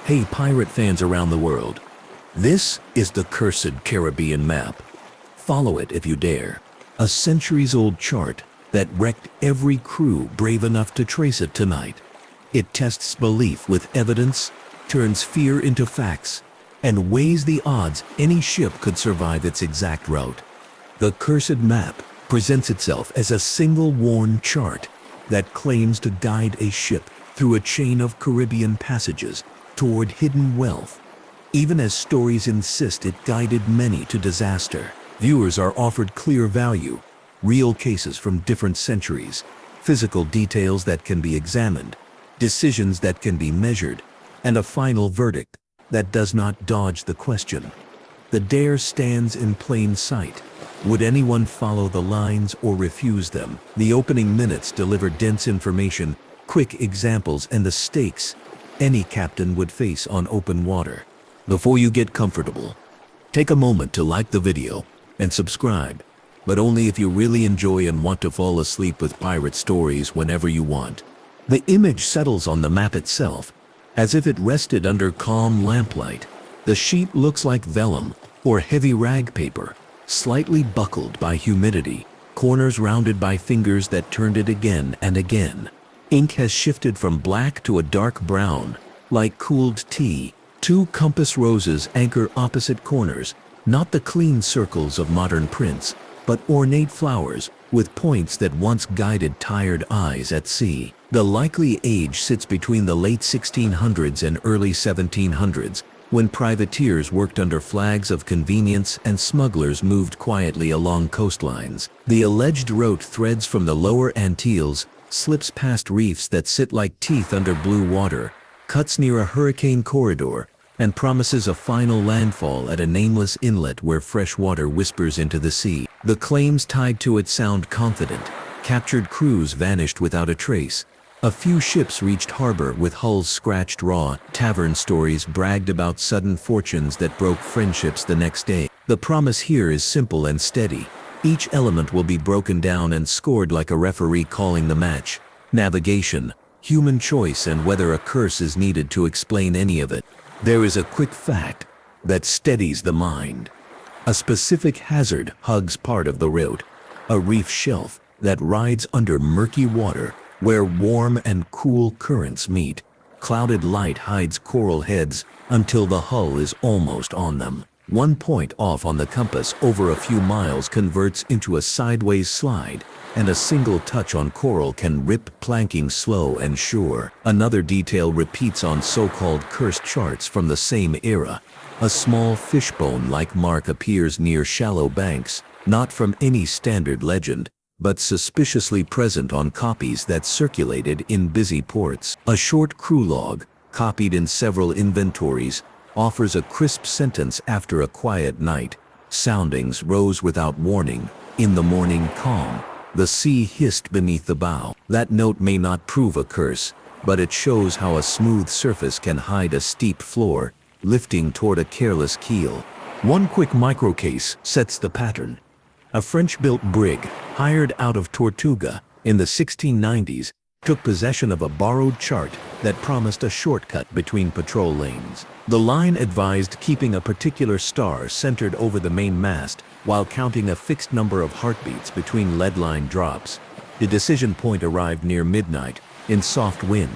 Hey pirate fans around the world, this is the cursed Caribbean map. Follow it if you dare. A centuries-old chart that wrecked every crew brave enough to trace it tonight. It tests belief with evidence, turns fear into facts, and weighs the odds any ship could survive its exact route. The cursed map presents itself as a single worn chart that claims to guide a ship through a chain of Caribbean passages toward hidden wealth. Even as stories insist it guided many to disaster, viewers are offered clear value, real cases from different centuries, physical details that can be examined, decisions that can be measured, and a final verdict that does not dodge the question. The dare stands in plain sight. Would anyone follow the lines or refuse them? The opening minutes deliver dense information, quick examples, and the stakes any captain would face on open water. Before you get comfortable, take a moment to like the video and subscribe, but only if you really enjoy and want to fall asleep with pirate stories whenever you want. The image settles on the map itself, as if it rested under calm lamplight. The sheet looks like vellum or heavy rag paper, slightly buckled by humidity, corners rounded by fingers that turned it again and again. Ink has shifted from black to a dark brown, like cooled tea. Two compass roses anchor opposite corners, not the clean circles of modern prints, but ornate flowers with points that once guided tired eyes at sea. The likely age sits between the late 1600s and early 1700s, when privateers worked under flags of convenience and smugglers moved quietly along coastlines. The alleged route threads from the lower Antilles, slips past reefs that sit like teeth under blue water, cuts near a hurricane corridor, and promises a final landfall at a nameless inlet where fresh water whispers into the sea. The claims tied to it sound confident. Captured crews vanished without a trace. A few ships reached harbor with hulls scratched raw. Tavern stories bragged about sudden fortunes that broke friendships the next day. The promise here is simple and steady. Each element will be broken down and scored like a referee calling the match. Navigation, human choice, and whether a curse is needed to explain any of it. There is a quick fact that steadies the mind. A specific hazard hugs part of the route, a reef shelf that rides under murky water where warm and cool currents meet. Clouded light hides coral heads until the hull is almost on them. 1 point off on the compass over a few miles converts into a sideways slide, and a single touch on coral can rip planking slow and sure. Another detail repeats on so-called cursed charts from the same era. A small fishbone-like mark appears near shallow banks, not from any standard legend, but suspiciously present on copies that circulated in busy ports. A short crew log, copied in several inventories, offers a crisp sentence after a quiet night. Soundings rose without warning. In the morning calm, the sea hissed beneath the bow. That note may not prove a curse, but it shows how a smooth surface can hide a steep floor, lifting toward a careless keel. One quick microcase sets the pattern. A French-built brig, hired out of Tortuga in the 1690s, took possession of a borrowed chart that promised a shortcut between patrol lanes. The line advised keeping a particular star centered over the main mast while counting a fixed number of heartbeats between lead line drops. The decision point arrived near midnight, in soft wind.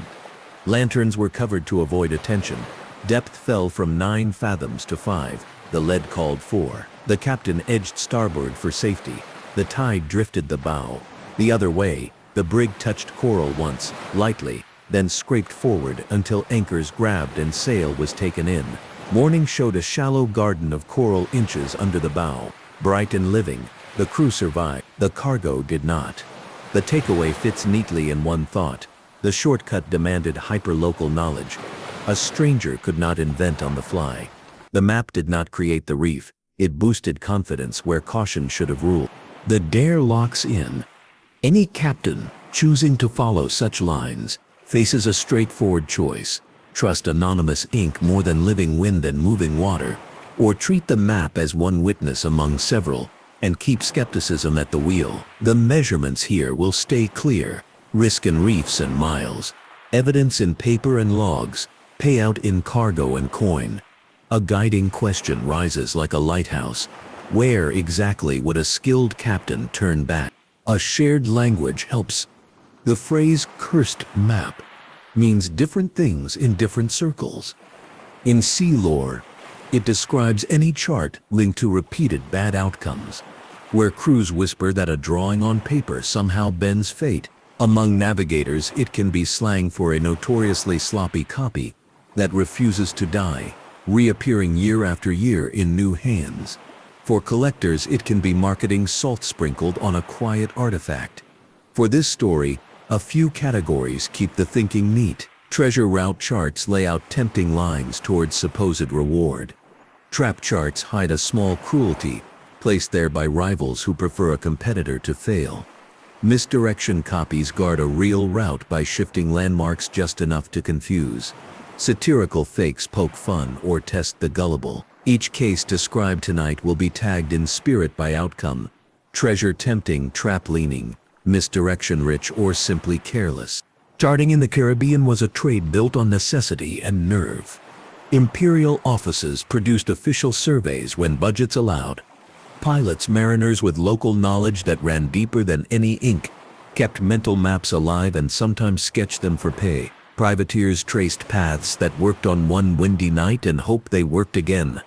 Lanterns were covered to avoid attention. Depth fell from 9 fathoms to 5. The lead called 4. The captain edged starboard for safety. The tide drifted the bow. The other way, the brig touched coral once, lightly, then scraped forward until anchors grabbed and sail was taken in. Morning showed a shallow garden of coral inches under the bow. Bright and living, the crew survived. The cargo did not. The takeaway fits neatly in one thought. The shortcut demanded hyper-local knowledge. A stranger could not invent on the fly. The map did not create the reef. It boosted confidence where caution should have ruled. The dare locks in. Any captain choosing to follow such lines faces a straightforward choice. Trust anonymous ink more than living wind and moving water, or treat the map as one witness among several, and keep skepticism at the wheel. The measurements here will stay clear. Risk in reefs and miles. Evidence in paper and logs. Payout in cargo and coin. A guiding question rises like a lighthouse. Where exactly would a skilled captain turn back? A shared language helps. The phrase cursed map means different things in different circles. In sea lore, it describes any chart linked to repeated bad outcomes, where crews whisper that a drawing on paper somehow bends fate. Among navigators, it can be slang for a notoriously sloppy copy that refuses to die, reappearing year after year in new hands. For collectors, it can be marketing salt sprinkled on a quiet artifact. For this story, a few categories keep the thinking neat. Treasure route charts lay out tempting lines towards supposed reward. Trap charts hide a small cruelty, placed there by rivals who prefer a competitor to fail. Misdirection copies guard a real route by shifting landmarks just enough to confuse. Satirical fakes poke fun or test the gullible. Each case described tonight will be tagged in spirit by outcome: treasure tempting, trap leaning, misdirection rich, or simply careless. Charting in the Caribbean was a trade built on necessity and nerve. Imperial offices produced official surveys when budgets allowed. Pilots, mariners with local knowledge that ran deeper than any ink, kept mental maps alive and sometimes sketched them for pay. Privateers traced paths that worked on one windy night and hoped they worked again.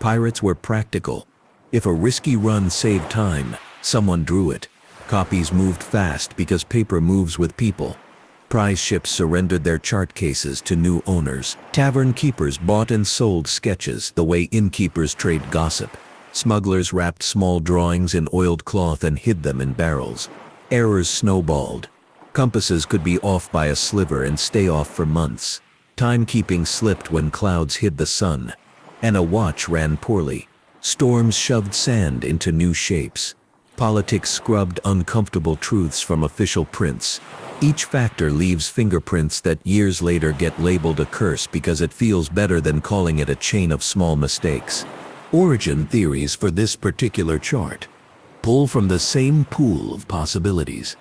Pirates were practical. If a risky run saved time, someone drew it. Copies moved fast because paper moves with people. Prize ships surrendered their chart cases to new owners. Tavern keepers bought and sold sketches the way innkeepers trade gossip. Smugglers wrapped small drawings in oiled cloth and hid them in barrels. Errors snowballed. Compasses could be off by a sliver and stay off for months. Timekeeping slipped when clouds hid the sun. And a watch ran poorly. Storms shoved sand into new shapes. Politics scrubbed uncomfortable truths from official prints. Each factor leaves fingerprints that years later get labeled a curse because it feels better than calling it a chain of small mistakes. Origin theories for this particular chart pull from the same pool of possibilities.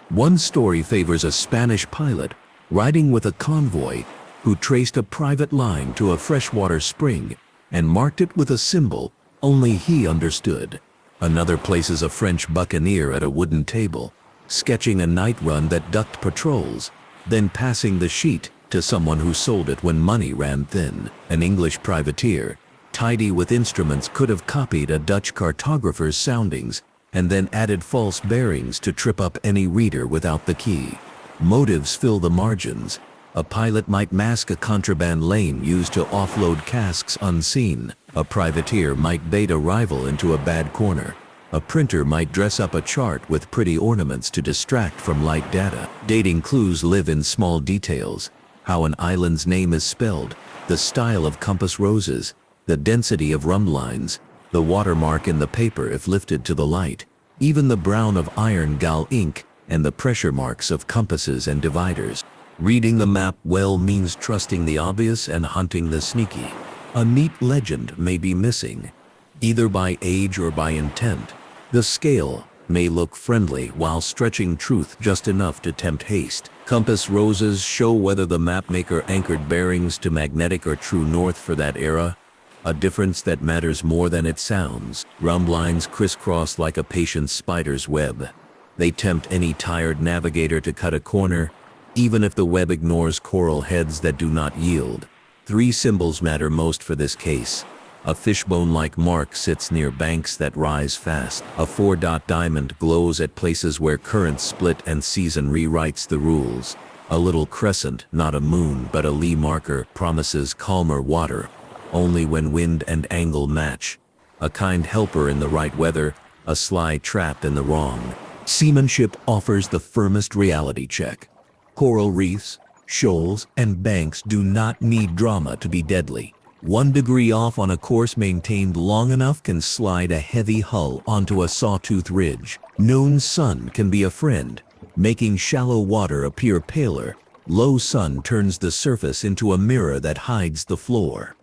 One story favors a Spanish pilot riding with a convoy who traced a private line to a freshwater spring and marked it with a symbol only he understood. Another places a French buccaneer at a wooden table, sketching a night run that ducked patrols, then passing the sheet to someone who sold it when money ran thin. An English privateer, tidy with instruments, could have copied a Dutch cartographer's soundings and then added false bearings to trip up any reader without the key. Motives fill the margins. A pilot might mask a contraband lane used to offload casks unseen. A privateer might bait a rival into a bad corner. A printer might dress up a chart with pretty ornaments to distract from light data. Dating clues live in small details: how an island's name is spelled, the style of compass roses, the density of rum lines, the watermark in the paper if lifted to the light, even the brown of iron gall ink, and the pressure marks of compasses and dividers. Reading the map well means trusting the obvious and hunting the sneaky. A neat legend may be missing, either by age or by intent. The scale may look friendly while stretching truth just enough to tempt haste. Compass roses show whether the mapmaker anchored bearings to magnetic or true north for that era, a difference that matters more than it sounds. Rum lines crisscross like a patient spider's web. They tempt any tired navigator to cut a corner, even if the web ignores coral heads that do not yield. Three symbols matter most for this case. A fishbone-like mark sits near banks that rise fast. A four-dot diamond glows at places where currents split and season rewrites the rules. A little crescent, not a moon but a lee marker, promises calmer water, only when wind and angle match. A kind helper in the right weather, a sly trap in the wrong. Seamanship offers the firmest reality check. Coral reefs, shoals, and banks do not need drama to be deadly. 1 degree off on a course maintained long enough can slide a heavy hull onto a sawtooth ridge. Noon sun can be a friend, making shallow water appear paler. Low sun turns the surface into a mirror that hides the floor.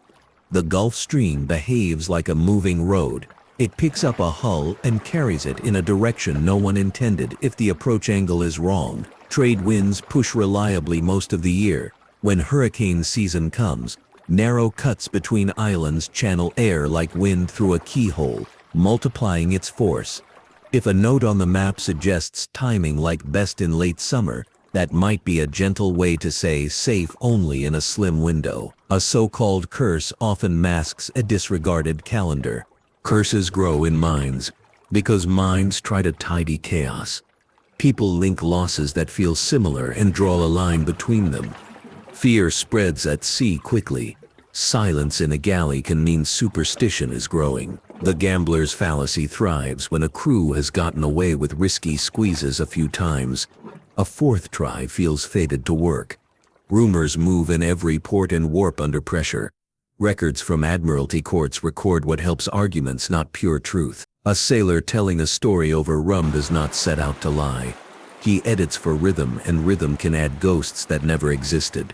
The Gulf Stream behaves like a moving road. It picks up a hull and carries it in a direction no one intended if the approach angle is wrong. Trade winds push reliably most of the year, When hurricane season comes, narrow cuts between islands channel air like wind through a keyhole, multiplying its force. If a note on the map suggests timing like best in late summer, that might be a gentle way to say safe only in a slim window. A so-called curse often masks a disregarded calendar. Curses grow in minds because minds try to tidy chaos. People link losses that feel similar and draw a line between them. Fear spreads at sea quickly. Silence in a galley can mean superstition is growing. The gambler's fallacy thrives when a crew has gotten away with risky squeezes a few times. A fourth try feels fated to work. Rumors move in every port and warp under pressure. Records from admiralty courts record what helps arguments, not pure truth. A sailor telling a story over rum does not set out to lie. He edits for rhythm, and rhythm can add ghosts that never existed.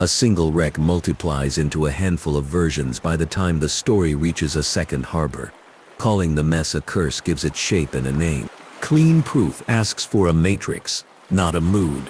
A single wreck multiplies into a handful of versions by the time the story reaches a second harbor. Calling the mess a curse gives it shape and a name. Clean proof asks for a matrix, not a mood.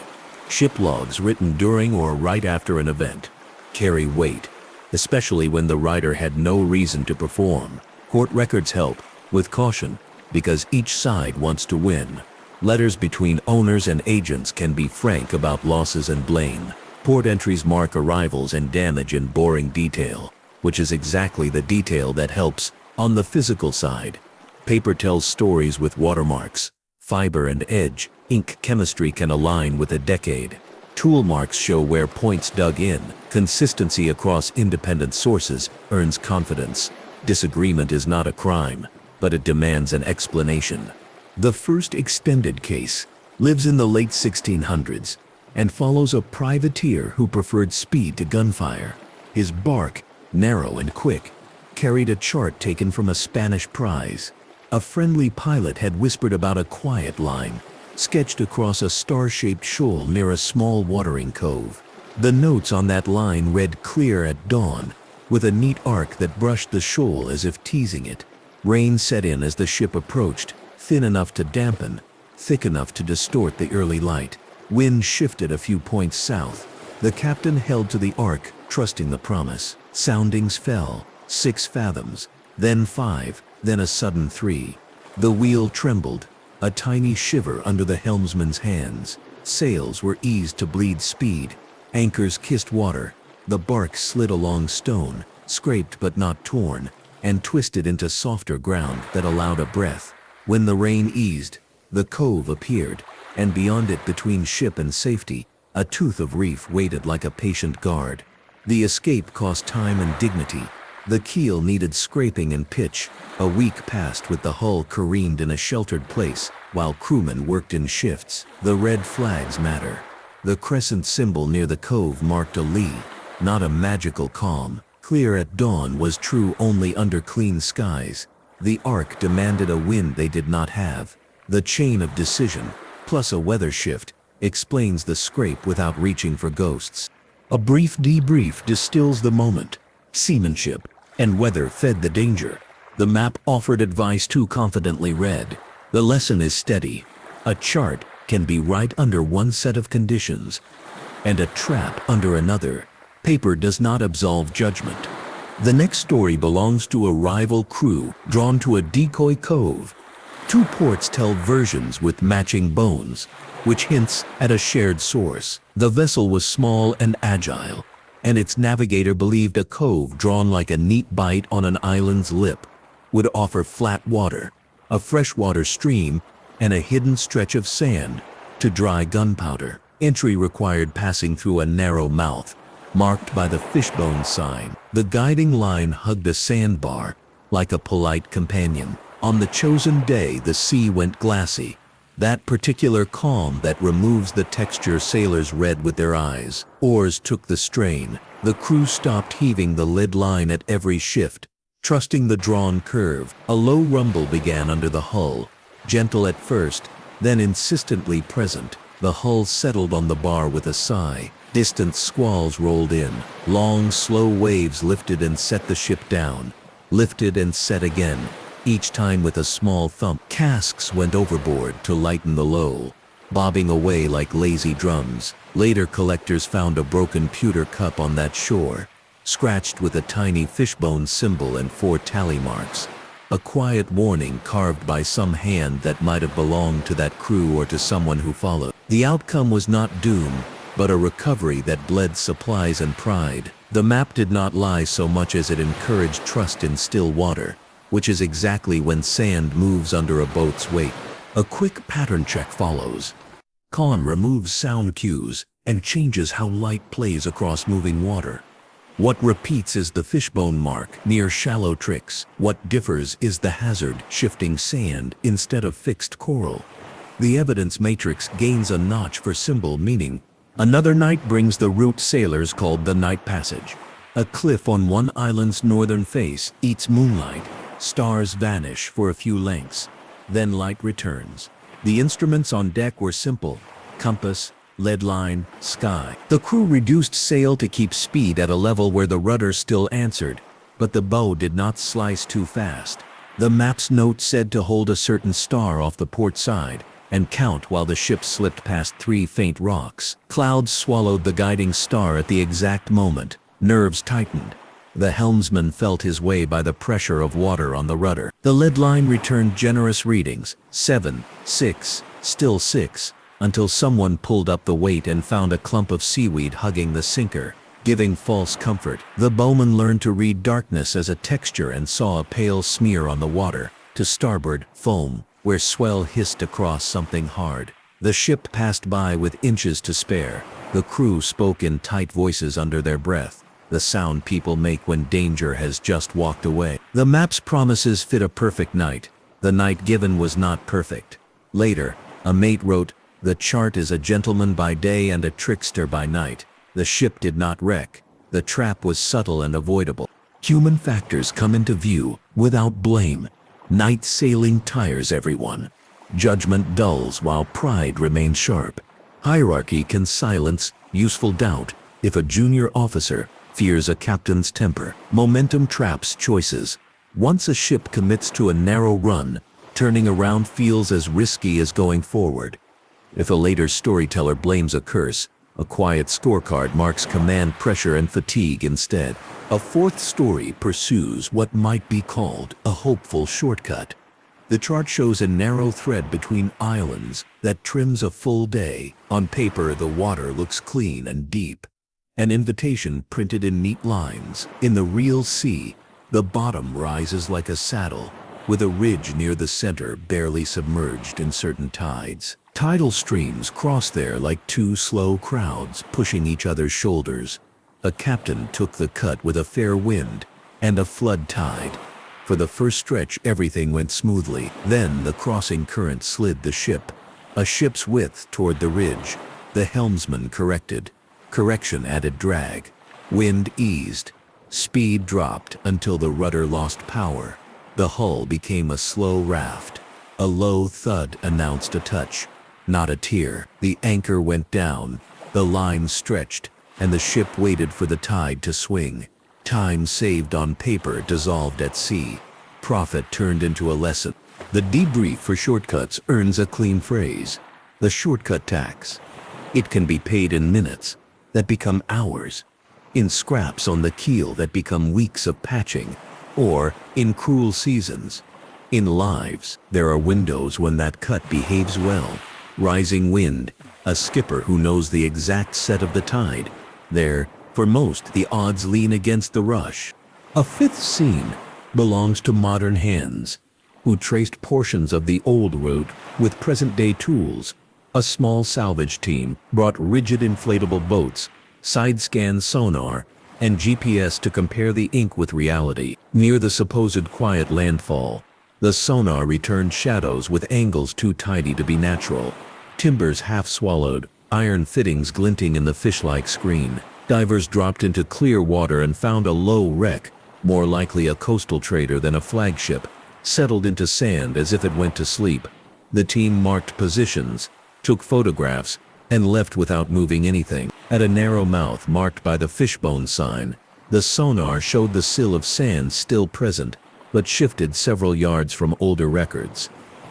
Ship logs written during or right after an event carry weight, especially when the writer had no reason to perform. Court records help, with caution, because each side wants to win. Letters between owners and agents can be frank about losses and blame. Port entries mark arrivals and damage in boring detail, which is exactly the detail that helps. On the physical side, paper tells stories with watermarks, fiber and edge. Ink chemistry can align with a decade. Tool marks show where points dug in. Consistency across independent sources earns confidence. Disagreement is not a crime, but it demands an explanation. The first extended case lives in the late 1600s and follows a privateer who preferred speed to gunfire. His bark, narrow and quick, carried a chart taken from a Spanish prize. A friendly pilot had whispered about a quiet line, sketched across a star-shaped shoal near a small watering cove. The notes on that line read clear at dawn, with a neat arc that brushed the shoal as if teasing it. Rain set in as the ship approached, thin enough to dampen, thick enough to distort the early light. Wind shifted a few points south. The captain held to the arc, trusting the promise. Soundings fell, 6 fathoms, then 5, then a sudden 3. The wheel trembled, a tiny shiver under the helmsman's hands. Sails were eased to bleed speed. Anchors kissed water. The bark slid along stone, scraped but not torn, and twisted into softer ground that allowed a breath. When the rain eased, the cove appeared, and beyond it, between ship and safety, a tooth of reef waited like a patient guard. The escape cost time and dignity. The keel needed scraping and pitch. A week passed with the hull careened in a sheltered place, while crewmen worked in shifts. The red flags matter. The crescent symbol near the cove marked a lee, not a magical calm. Clear at dawn was true only under clean skies. The arc demanded a wind they did not have. The chain of decision, plus a weather shift, explains the scrape without reaching for ghosts. A brief debrief distills the moment. Seamanship and weather fed the danger. The map offered advice too confidently read. The lesson is steady. A chart can be right under one set of conditions, and a trap under another. Paper does not absolve judgment. The next story belongs to a rival crew drawn to a decoy cove. 2 ports tell versions with matching bones, which hints at a shared source. The vessel was small and agile, and its navigator believed a cove drawn like a neat bite on an island's lip would offer flat water, a freshwater stream, and a hidden stretch of sand to dry gunpowder. Entry required passing through a narrow mouth, marked by the fishbone sign. The guiding line hugged a sandbar, like a polite companion. On the chosen day, the sea went glassy, that particular calm that removes the texture sailors read with their eyes. Oars took the strain. The crew stopped heaving the lead line at every shift, trusting the drawn curve. A low rumble began under the hull, gentle at first, then insistently present. The hull settled on the bar with a sigh. Distant squalls rolled in. Long, slow waves lifted and set the ship down, lifted and set again, each time with a small thump. Casks went overboard to lighten the low. bobbing away like lazy drums. Later collectors found a broken pewter cup on that shore, scratched with a tiny fishbone symbol and 4 tally marks. A quiet warning carved by some hand that might have belonged to that crew or to someone who followed. The outcome was not doom, but a recovery that bled supplies and pride. The map did not lie so much as it encouraged trust in still water, which is exactly when sand moves under a boat's weight. A quick pattern check follows. Con removes sound cues and changes how light plays across moving water. What repeats is the fishbone mark near shallow tricks. What differs is the hazard, shifting sand instead of fixed coral. The evidence matrix gains a notch for symbol meaning. Another night brings the route sailors called the Night Passage. A cliff on one island's northern face eats moonlight. Stars vanish for a few lengths. Then light returns. The instruments on deck were simple: compass, lead line, sky. The crew reduced sail to keep speed at a level where the rudder still answered, but the bow did not slice too fast. The map's note said to hold a certain star off the port side and count while the ship slipped past 3 faint rocks. Clouds swallowed the guiding star at the exact moment. Nerves tightened. The helmsman felt his way by the pressure of water on the rudder. The lead line returned generous readings: 7, 6, still 6, until someone pulled up the weight and found a clump of seaweed hugging the sinker, giving false comfort. The bowman learned to read darkness as a texture and saw a pale smear on the water. To starboard, foam, where swell hissed across something hard. The ship passed by with inches to spare. The crew spoke in tight voices under their breath, the sound people make when danger has just walked away. The map's promises fit a perfect night. The night given was not perfect. Later, a mate wrote, "The chart is a gentleman by day and a trickster by night." The ship did not wreck. The trap was subtle and avoidable. Human factors come into view without blame. Night sailing tires everyone. Judgment dulls while pride remains sharp. Hierarchy can silence useful doubt if a junior officer fears a captain's temper. Momentum traps choices. Once a ship commits to a narrow run, turning around feels as risky as going forward. If a later storyteller blames a curse, a quiet scorecard marks command pressure and fatigue instead. A 4th story pursues what might be called a hopeful shortcut. The chart shows a narrow thread between islands that trims a full day. On paper, the water looks clean and deep. An invitation printed in neat lines. In the real sea, the bottom rises like a saddle, with a ridge near the center barely submerged in certain tides. Tidal streams cross there like 2 slow crowds pushing each other's shoulders. A captain took the cut with a fair wind and a flood tide. For the first stretch everything went smoothly. Then the crossing current slid the ship a ship's width toward the ridge. The helmsman corrected. Correction added drag. Wind eased. Speed dropped until the rudder lost power. The hull became a slow raft. A low thud announced a touch, not a tear. The anchor went down, the line stretched, and the ship waited for the tide to swing. Time saved on paper dissolved at sea. Profit turned into a lesson. The debrief for shortcuts earns a clean phrase. The shortcut tax. It can be paid in minutes that become hours, in scraps on the keel that become weeks of patching, or in cruel seasons. In lives, there are windows when that cut behaves well. Rising wind, a skipper who knows the exact set of the tide. There, for most, the odds lean against the rush. A 5th scene belongs to modern hands, who traced portions of the old route with present-day tools. A small salvage team brought rigid inflatable boats, side-scan sonar, and GPS to compare the ink with reality. Near the supposed quiet landfall, the sonar returned shadows with angles too tidy to be natural. Timbers half swallowed, iron fittings glinting in the fish-like screen. Divers dropped into clear water and found a low wreck, more likely a coastal trader than a flagship, settled into sand as if it went to sleep. The team marked positions, took photographs, and left without moving anything. At a narrow mouth marked by the fishbone sign, the sonar showed the sill of sand still present, but shifted several yards from older records.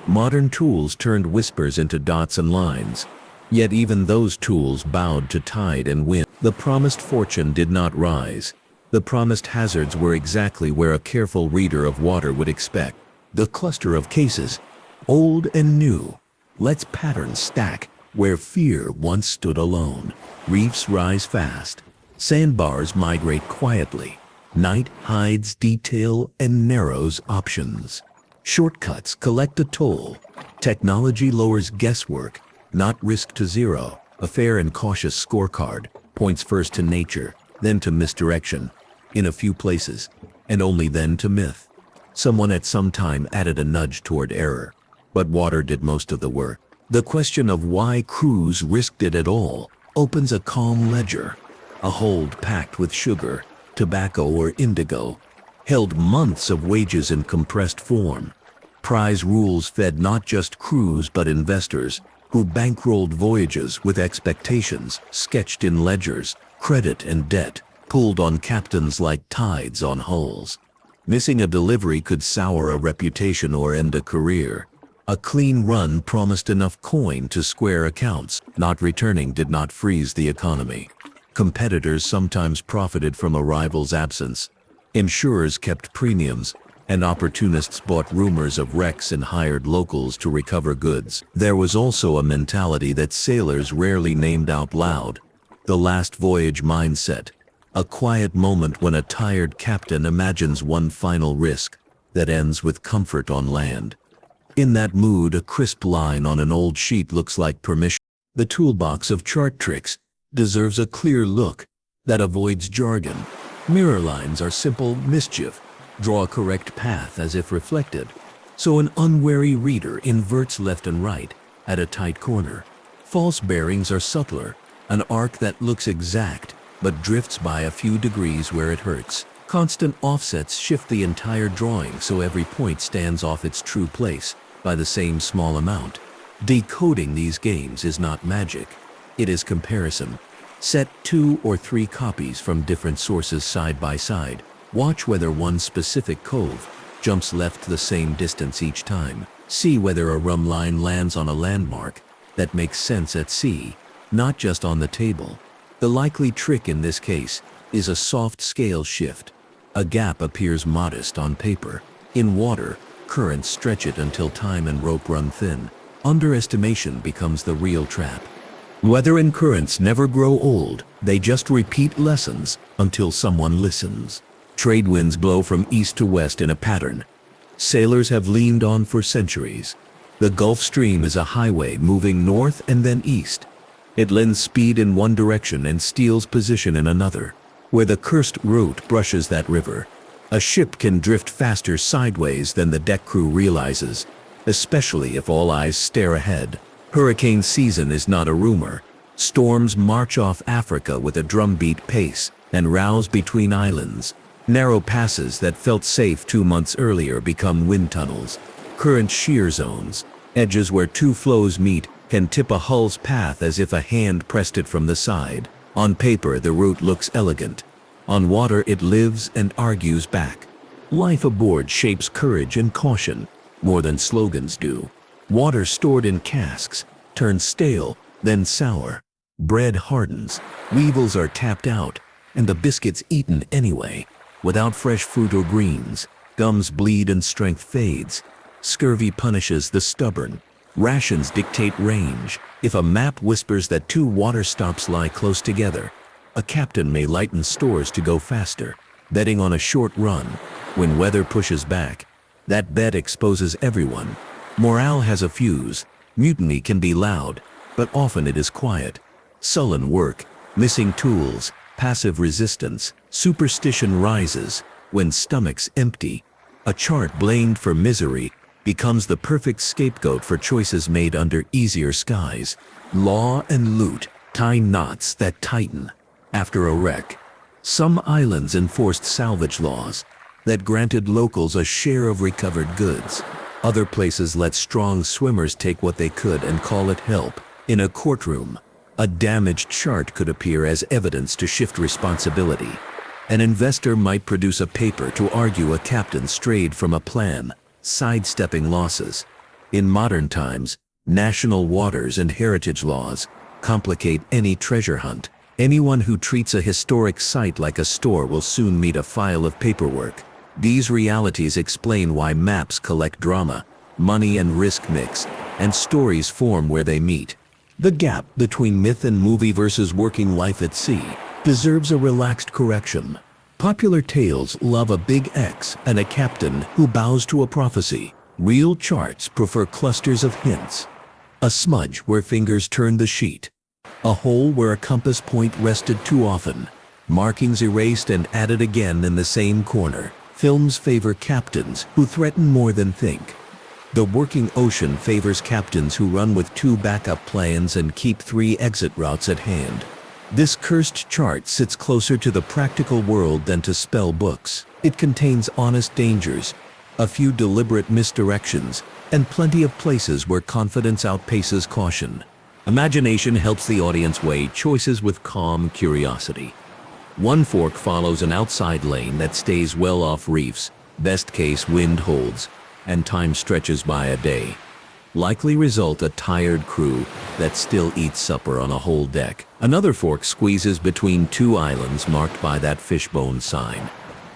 Modern tools turned whispers into dots and lines. Yet even those tools bowed to tide and wind. The promised fortune did not rise. The promised hazards were exactly where a careful reader of water would expect. The cluster of cases, old and new, lets patterns stack where fear once stood alone. Reefs rise fast. Sandbars migrate quietly. Night hides detail and narrows options. Shortcuts collect a toll. Technology lowers guesswork, not risk to zero. A fair and cautious scorecard points first to nature, then to misdirection, in a few places, and only then to myth. Someone at some time added a nudge toward error, but water did most of the work. The question of why crews risked it at all opens a calm ledger. A hold packed with sugar, tobacco or indigo, held months of wages in compressed form. Prize rules fed not just crews but investors, who bankrolled voyages with expectations sketched in ledgers. Credit and debt pulled on captains like tides on hulls. Missing a delivery could sour a reputation or end a career. A clean run promised enough coin to square accounts. Not returning did not freeze the economy. Competitors sometimes profited from a rival's absence. Insurers kept premiums, and opportunists bought rumors of wrecks and hired locals to recover goods. There was also a mentality that sailors rarely named out loud: the last voyage mindset. A quiet moment when a tired captain imagines one final risk that ends with comfort on land. In that mood, a crisp line on an old sheet looks like permission. The toolbox of chart tricks deserves a clear look that avoids jargon. Mirror lines are simple mischief. Draw a correct path as if reflected, so an unwary reader inverts left and right at a tight corner. False bearings are subtler, an arc that looks exact but drifts by a few degrees where it hurts. Constant offsets shift the entire drawing so every point stands off its true place by the same small amount. Decoding these games is not magic, it is comparison. Set 2 or 3 copies from different sources side by side. Watch whether one specific cove jumps left the same distance each time. See whether a rum line lands on a landmark that makes sense at sea, not just on the table. The likely trick in this case is a soft scale shift. A gap appears modest on paper. In water, currents stretch it until time and rope run thin. Underestimation becomes the real trap. Weather and currents never grow old, they just repeat lessons until someone listens. Trade winds blow from east to west in a pattern. Sailors have leaned on for centuries. The Gulf Stream is a highway moving north and then east. It lends speed in one direction and steals position in another. Where the cursed route brushes that river, a ship can drift faster sideways than the deck crew realizes, especially if all eyes stare ahead. Hurricane season is not a rumor. Storms march off Africa with a drumbeat pace and rouse between islands. Narrow passes that felt safe 2 months earlier become wind tunnels. Current shear zones, edges where two flows meet, can tip a hull's path as if a hand pressed it from the side. On paper, the route looks elegant. On water, it lives and argues back. Life aboard shapes courage and caution more than slogans do. Water stored in casks turns stale, then sour. Bread hardens, weevils are tapped out, and the biscuits eaten anyway. Without fresh fruit or greens, gums bleed and strength fades. Scurvy punishes the stubborn. Rations dictate range. If a map whispers that 2 water stops lie close together, a captain may lighten stores to go faster, betting on a short run. When weather pushes back, that bet exposes everyone. Morale has a fuse. Mutiny can be loud, but often it is quiet. Sullen work, missing tools, passive resistance. Superstition rises when stomachs empty. A chart blamed for misery becomes the perfect scapegoat for choices made under easier skies. Law and loot tie knots that tighten after a wreck. Some islands enforced salvage laws that granted locals a share of recovered goods. Other places let strong swimmers take what they could and call it help. In a courtroom, a damaged chart could appear as evidence to shift responsibility. An investor might produce a paper to argue a captain strayed from a plan, sidestepping losses. In modern times, national waters and heritage laws complicate any treasure hunt. Anyone who treats a historic site like a store will soon meet a file of paperwork. These realities explain why maps collect drama, money and risk mix, and stories form where they meet. The gap between myth and movie versus working life at sea deserves a relaxed correction. Popular tales love a big X and a captain who bows to a prophecy. Real charts prefer clusters of hints. A smudge where fingers turn the sheet. A hole where a compass point rested too often. Markings erased and added again in the same corner. Films favor captains who threaten more than think. The working ocean favors captains who run with 2 backup plans and keep 3 exit routes at hand. This cursed chart sits closer to the practical world than to spell books. It contains honest dangers, a few deliberate misdirections, and plenty of places where confidence outpaces caution. Imagination helps the audience weigh choices with calm curiosity. One fork follows an outside lane that stays well off reefs, best case wind holds, and time stretches by a day. Likely result a tired crew that still eats supper on a whole deck. Another fork squeezes between 2 islands marked by that fishbone sign.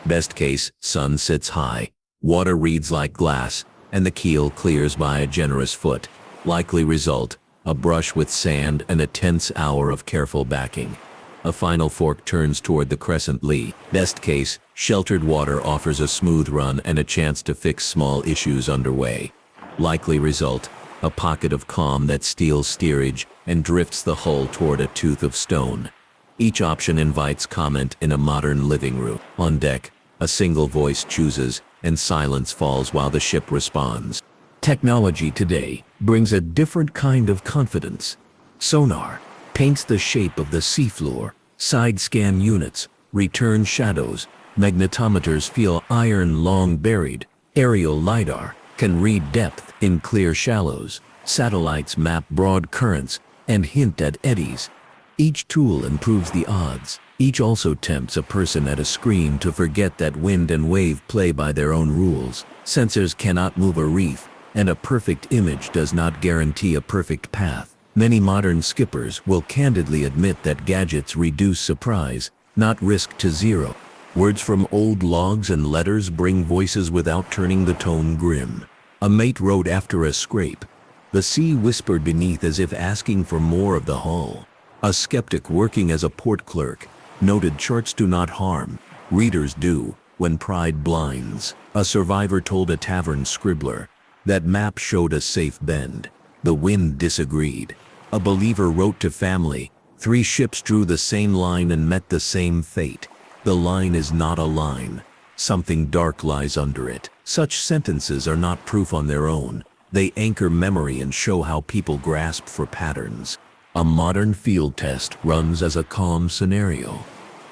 Best case, sun sits high, water reads like glass, and the keel clears by a generous foot. Likely result, a brush with sand and a tense hour of careful backing. A final fork turns toward the crescent lee. Best case, sheltered water offers a smooth run and a chance to fix small issues underway. Likely result, a pocket of calm that steals steerage and drifts the hull toward a tooth of stone. Each option invites comment in a modern living room. On deck, a single voice chooses, and silence falls while the ship responds. Technology today brings a different kind of confidence. Sonar paints the shape of the seafloor. Side scan units return shadows. Magnetometers feel iron long buried. Aerial LiDAR can read depth in clear shallows. Satellites map broad currents and hint at eddies. Each tool improves the odds. Each also tempts a person at a screen to forget that wind and wave play by their own rules. Sensors cannot move a reef, and a perfect image does not guarantee a perfect path. Many modern skippers will candidly admit that gadgets reduce surprise, not risk to zero. Words from old logs and letters bring voices without turning the tone grim. A mate wrote after a scrape. The sea whispered beneath as if asking for more of the hull. A skeptic working as a port clerk noted charts do not harm, readers do, when pride blinds. A survivor told a tavern scribbler that map showed a safe bend. The wind disagreed. A believer wrote to family, 3 ships drew the same line and met the same fate. The line is not a line. Something dark lies under it. Such sentences are not proof on their own. They anchor memory and show how people grasp for patterns. A modern field test runs as a calm scenario.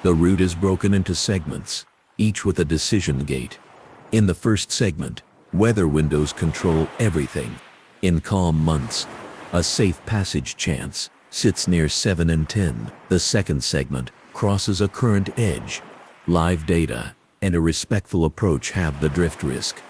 The route is broken into segments, each with a decision gate. In the first segment, weather windows control everything. In calm months, a safe passage chance sits near 7 and 10. The second segment crosses a current edge. Live data and a respectful approach have the drift risk.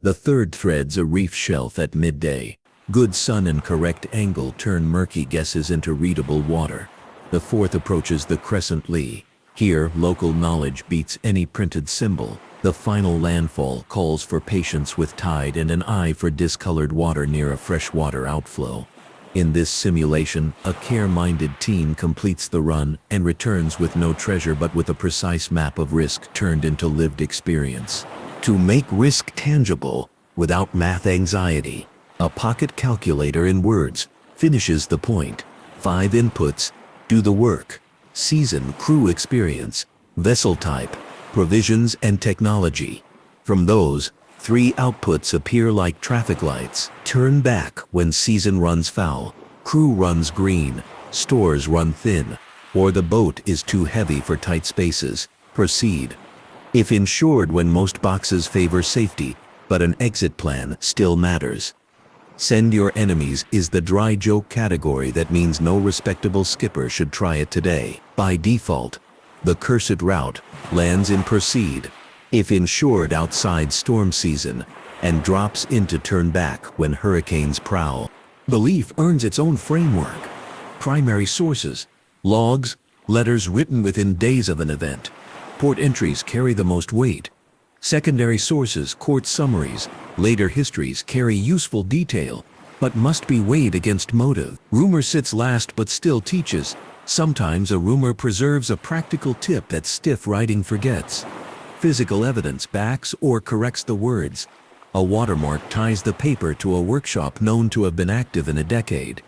The third threads a reef shelf at midday. Good sun and correct angle turn murky guesses into readable water. The fourth approaches the crescent lee. Here, local knowledge beats any printed symbol. The final landfall calls for patience with tide and an eye for discolored water near a freshwater outflow. In this simulation, a care-minded team completes the run and returns with no treasure but with a precise map of risk turned into lived experience. To make risk tangible, without math anxiety, a pocket calculator in words finishes the point. 5 inputs do the work: season, crew experience, vessel type, provisions and technology. From those, 3 outputs appear like traffic lights. Turn back when season runs foul, crew runs green, stores run thin, or the boat is too heavy for tight spaces. Proceed. If insured when most boxes favor safety, but an exit plan still matters. Send your enemies is the dry joke category that means no respectable skipper should try it today. By default, the cursed route lands in proceed. if insured outside storm season, and drops in to turn back when hurricanes prowl. Belief earns its own framework. Primary sources: logs, letters written within days of an event. Port entries carry the most weight. Secondary sources, court summaries, later histories carry useful detail, but must be weighed against motive. Rumor sits last but still teaches. Sometimes a rumor preserves a practical tip that stiff writing forgets. Physical evidence backs or corrects the words. A watermark ties the paper to a workshop known to have been active in a decade.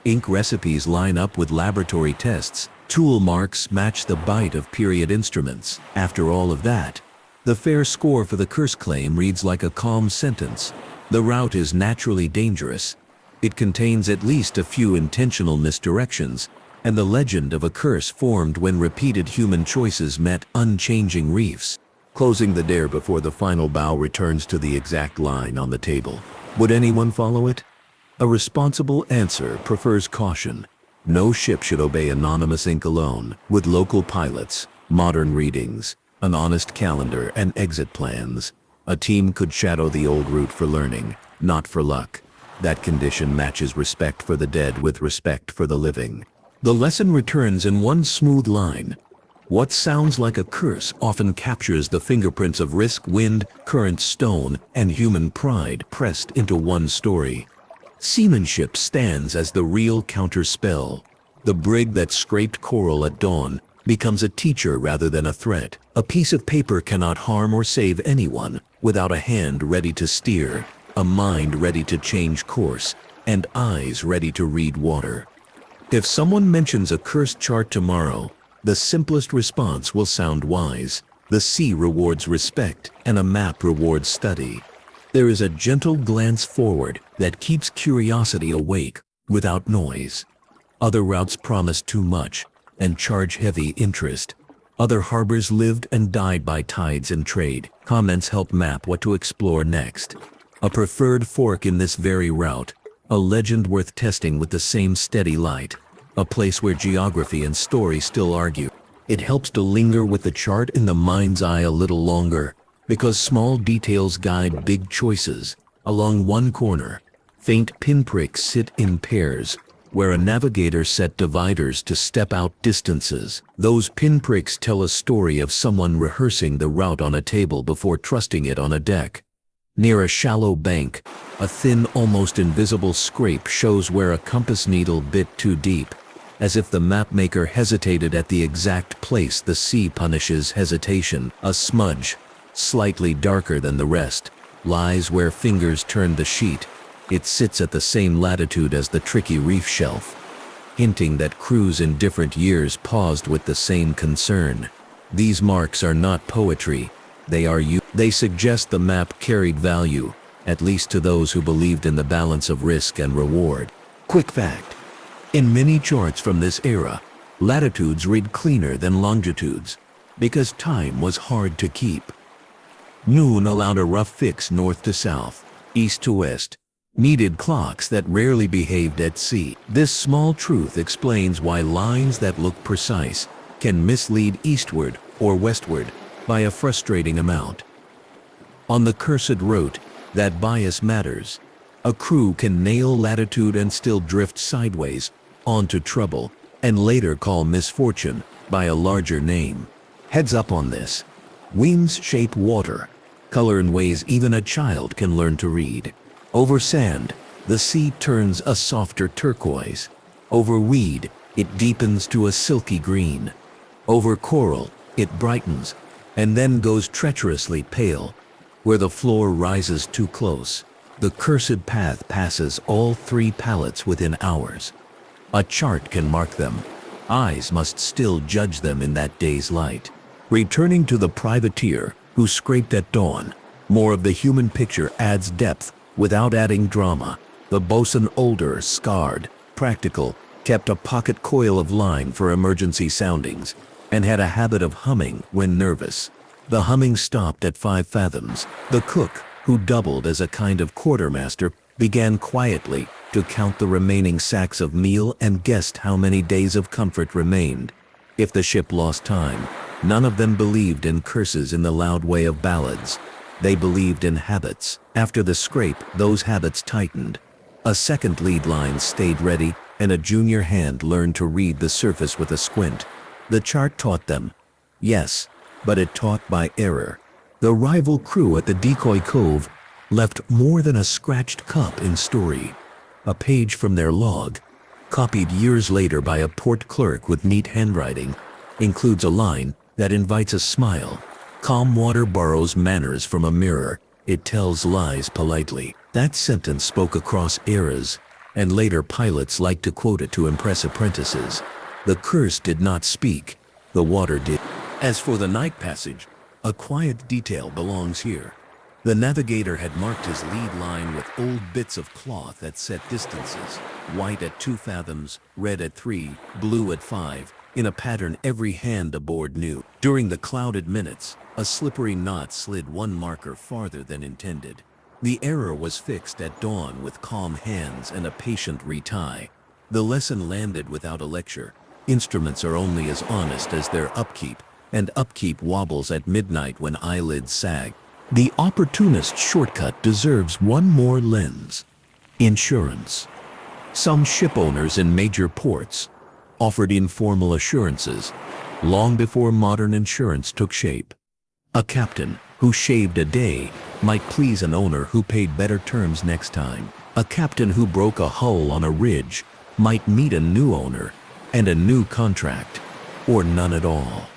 Ink recipes line up with laboratory tests. Tool marks match the bite of period instruments. After all of that, the fair score for the curse claim reads like a calm sentence. The route is naturally dangerous. It contains at least a few intentional misdirections, and the legend of a curse formed when repeated human choices met unchanging reefs. Closing the dare before the final bow returns to the exact line on the table. Would anyone follow it? A responsible answer prefers caution. No ship should obey anonymous ink alone. With local pilots, modern readings, an honest calendar, and exit plans, a team could shadow the old route for learning, not for luck. That condition matches respect for the dead with respect for the living. The lesson returns in one smooth line. What sounds like a curse often captures the fingerprints of risk, wind, current, stone, and human pride pressed into one story. Seamanship stands as the real counterspell. The brig that scraped coral at dawn becomes a teacher rather than a threat. A piece of paper cannot harm or save anyone without a hand ready to steer, a mind ready to change course, and eyes ready to read water. If someone mentions a cursed chart tomorrow, the simplest response will sound wise. The sea rewards respect, and a map rewards study. There is a gentle glance forward that keeps curiosity awake without noise. Other routes promise too much and charge heavy interest. Other harbors lived and died by tides and trade. Comments help map what to explore next. A preferred fork in this very route, a legend worth testing with the same steady light. A place where geography and story still argue. It helps to linger with the chart in the mind's eye a little longer, because small details guide big choices. Along one corner, faint pinpricks sit in pairs, where a navigator set dividers to step out distances. Those pinpricks tell a story of someone rehearsing the route on a table before trusting it on a deck. Near a shallow bank, a thin, almost invisible scrape shows where a compass needle bit too deep. As if the mapmaker hesitated at the exact place the sea punishes hesitation. A smudge, slightly darker than the rest, lies where fingers turned the sheet. It sits at the same latitude as the tricky reef shelf, hinting that crews in different years paused with the same concern. These marks are not poetry. They suggest the map carried value, at least to those who believed in the balance of risk and reward. Quick fact: in many charts from this era, latitudes read cleaner than longitudes, because time was hard to keep. Noon allowed a rough fix north to south, east to west, needed clocks that rarely behaved at sea. This small truth explains why lines that look precise can mislead eastward or westward by a frustrating amount. On the cursed route, that bias matters. A crew can nail latitude and still drift sideways onto trouble, and later call misfortune by a larger name. Heads up on this. Winds shape water, color in ways even a child can learn to read. Over sand, the sea turns a softer turquoise. Over weed, it deepens to a silky green. Over coral, it brightens, and then goes treacherously pale. Where the floor rises too close, the cursed path passes all three palettes within hours. A chart can mark them. Eyes must still judge them in that day's light. Returning to the privateer who scraped at dawn, more of the human picture adds depth without adding drama. The bosun, older, scarred, practical, kept a pocket coil of line for emergency soundings, and had a habit of humming when nervous. The humming stopped at 5 fathoms. The cook, who doubled as a kind of quartermaster, began quietly to count the remaining sacks of meal and guessed how many days of comfort remained. If the ship lost time, None of them believed in curses in the loud way of ballads. They believed in habits. After the scrape, those habits tightened. A second lead line stayed ready, and a junior hand learned to read the surface with a squint. The chart taught them. Yes, but it taught by error. The rival crew at the Decoy Cove left more than a scratched cup in story. A page from their log, copied years later by a port clerk with neat handwriting, includes a line that invites a smile. Calm water borrows manners from a mirror. It tells lies politely. That sentence spoke across eras, and later pilots liked to quote it to impress apprentices. The curse did not speak, the water did. As for the night passage, a quiet detail belongs here. The navigator had marked his lead line with old bits of cloth at set distances, white at 2 fathoms, red at 3, blue at 5, in a pattern every hand aboard knew. During the clouded minutes, a slippery knot slid one marker farther than intended. The error was fixed at dawn with calm hands and a patient retie. The lesson landed without a lecture. Instruments are only as honest as their upkeep, and upkeep wobbles at midnight when eyelids sag. The opportunist shortcut deserves one more lens. Insurance. Some ship owners in major ports offered informal assurances long before modern insurance took shape. A captain who shaved a day might please an owner who paid better terms next time. A captain who broke a hull on a ridge might meet a new owner and a new contract, or none at all.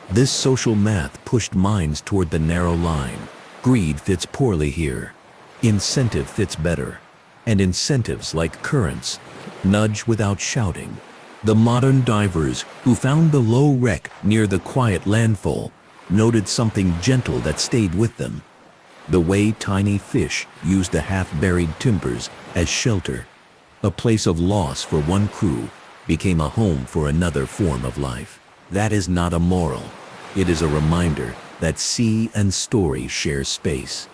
This social math pushed minds toward the narrow line. Greed fits poorly here. Incentive fits better. And incentives, like currents, nudge without shouting. The modern divers who found the low wreck near the quiet landfall noted something gentle that stayed with them. The way tiny fish used the half-buried timbers as shelter. A place of loss for one crew became a home for another form of life. That is not a moral. It is a reminder that sea and story share space.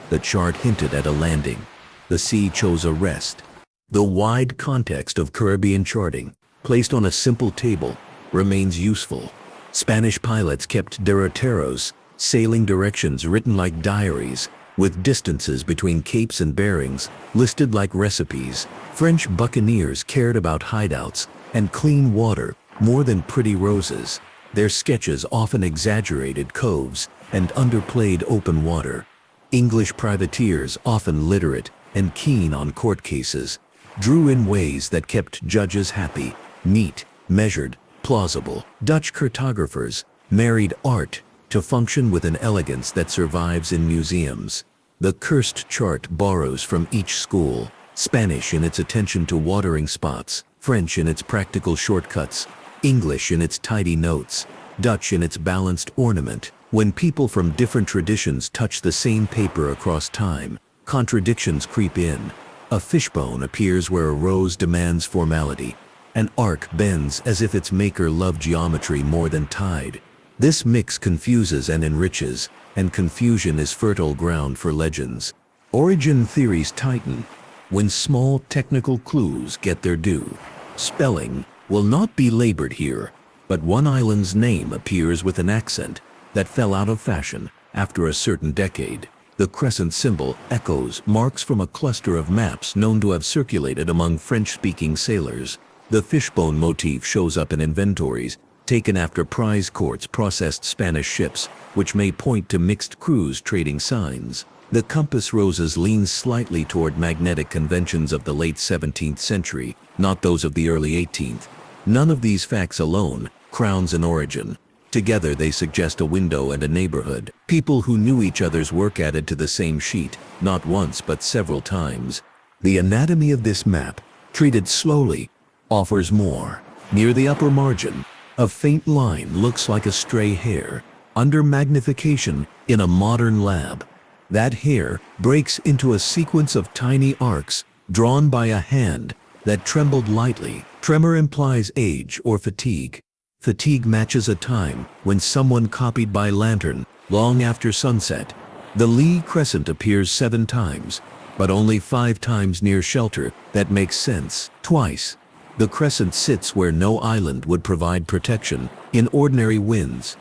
The chart hinted at a landing. The sea chose a rest. The wide context of Caribbean charting, placed on a simple table, remains useful. Spanish pilots kept derroteros, sailing directions written like diaries, with distances between capes and bearings listed like recipes. French buccaneers cared about hideouts and clean water more than pretty roses. Their sketches often exaggerated coves and underplayed open water. English privateers, often literate and keen on court cases, drew in ways that kept judges happy, neat, measured, plausible. Dutch cartographers married art to function with an elegance that survives in museums. The cursed chart borrows from each school, Spanish in its attention to watering spots, French in its practical shortcuts, English in its tidy notes, Dutch in its balanced ornament. When people from different traditions touch the same paper across time, contradictions creep in. A fishbone appears where a rose demands formality. An arc bends as if its maker loved geometry more than tide. This mix confuses and enriches, and confusion is fertile ground for legends. Origin theories tighten when small technical clues get their due. Spelling will not be labored here, but one island's name appears with an accent that fell out of fashion after a certain decade. The crescent symbol echoes marks from a cluster of maps known to have circulated among French-speaking sailors. The fishbone motif shows up in inventories taken after prize courts processed Spanish ships, which may point to mixed crews trading signs. The compass roses lean slightly toward magnetic conventions of the late 17th century, not those of the early 18th. None of these facts alone crowns an origin. Together they suggest a window and a neighborhood. People who knew each other's work added to the same sheet, not once but several times. The anatomy of this map, treated slowly, offers more. Near the upper margin, a faint line looks like a stray hair, under magnification in a modern lab. That hair breaks into a sequence of tiny arcs drawn by a hand that trembled lightly. Tremor implies age or fatigue. Fatigue matches a time when someone copied by lantern long after sunset. The lee crescent appears 7 times, but only 5 times near shelter. That makes sense. Twice, the crescent sits where no island would provide protection in ordinary winds.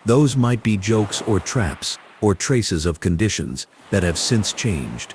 Those might be jokes or traps, or traces of conditions that have since changed.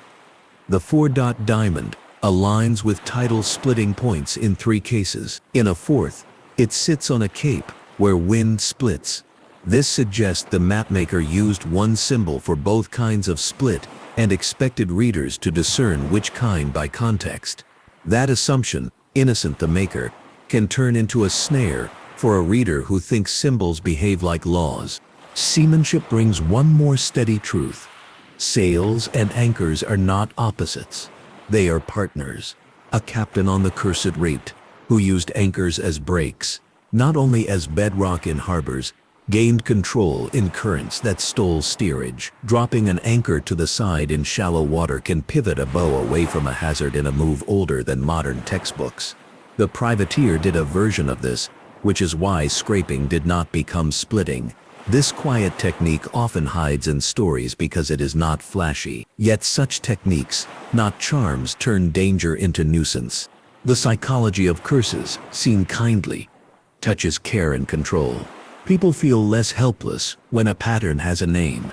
The four-dot diamond aligns with tidal splitting points in 3 cases. In a fourth, it sits on a cape where wind splits. This suggests the mapmaker used one symbol for both kinds of split and expected readers to discern which kind by context. That assumption, innocent the maker, can turn into a snare for a reader who thinks symbols behave like laws. Seamanship brings one more steady truth. Sails and anchors are not opposites. They are partners. A captain on the cursed rate, who used anchors as brakes, not only as bedrock in harbors, gained control in currents that stole steerage. Dropping an anchor to the side in shallow water can pivot a bow away from a hazard in a move older than modern textbooks. The privateer did a version of this, which is why scraping did not become splitting. This quiet technique often hides in stories because it is not flashy. Yet such techniques, not charms, turn danger into nuisance. The psychology of curses, seen kindly, touches care and control. People feel less helpless when a pattern has a name.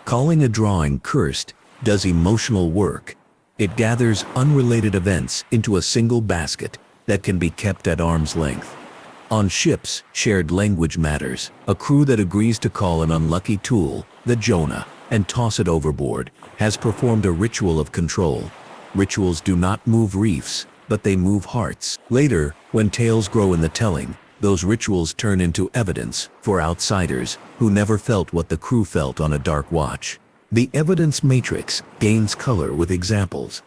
Calling a drawing cursed does emotional work. It gathers unrelated events into a single basket that can be kept at arm's length. On ships, shared language matters. A crew that agrees to call an unlucky tool, the Jonah, and toss it overboard, has performed a ritual of control. Rituals do not move reefs, but they move hearts. Later, when tales grow in the telling, those rituals turn into evidence for outsiders who never felt what the crew felt on a dark watch. The evidence matrix gains color with examples.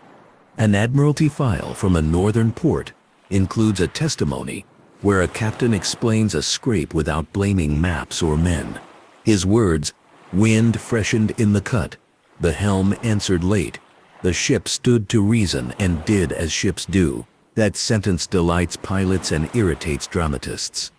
An Admiralty file from a northern port includes a testimony where a captain explains a scrape without blaming maps or men. His words, "Wind freshened in the cut. The helm answered late. The ship stood to reason and did as ships do." That sentence delights pilots and irritates dramatists.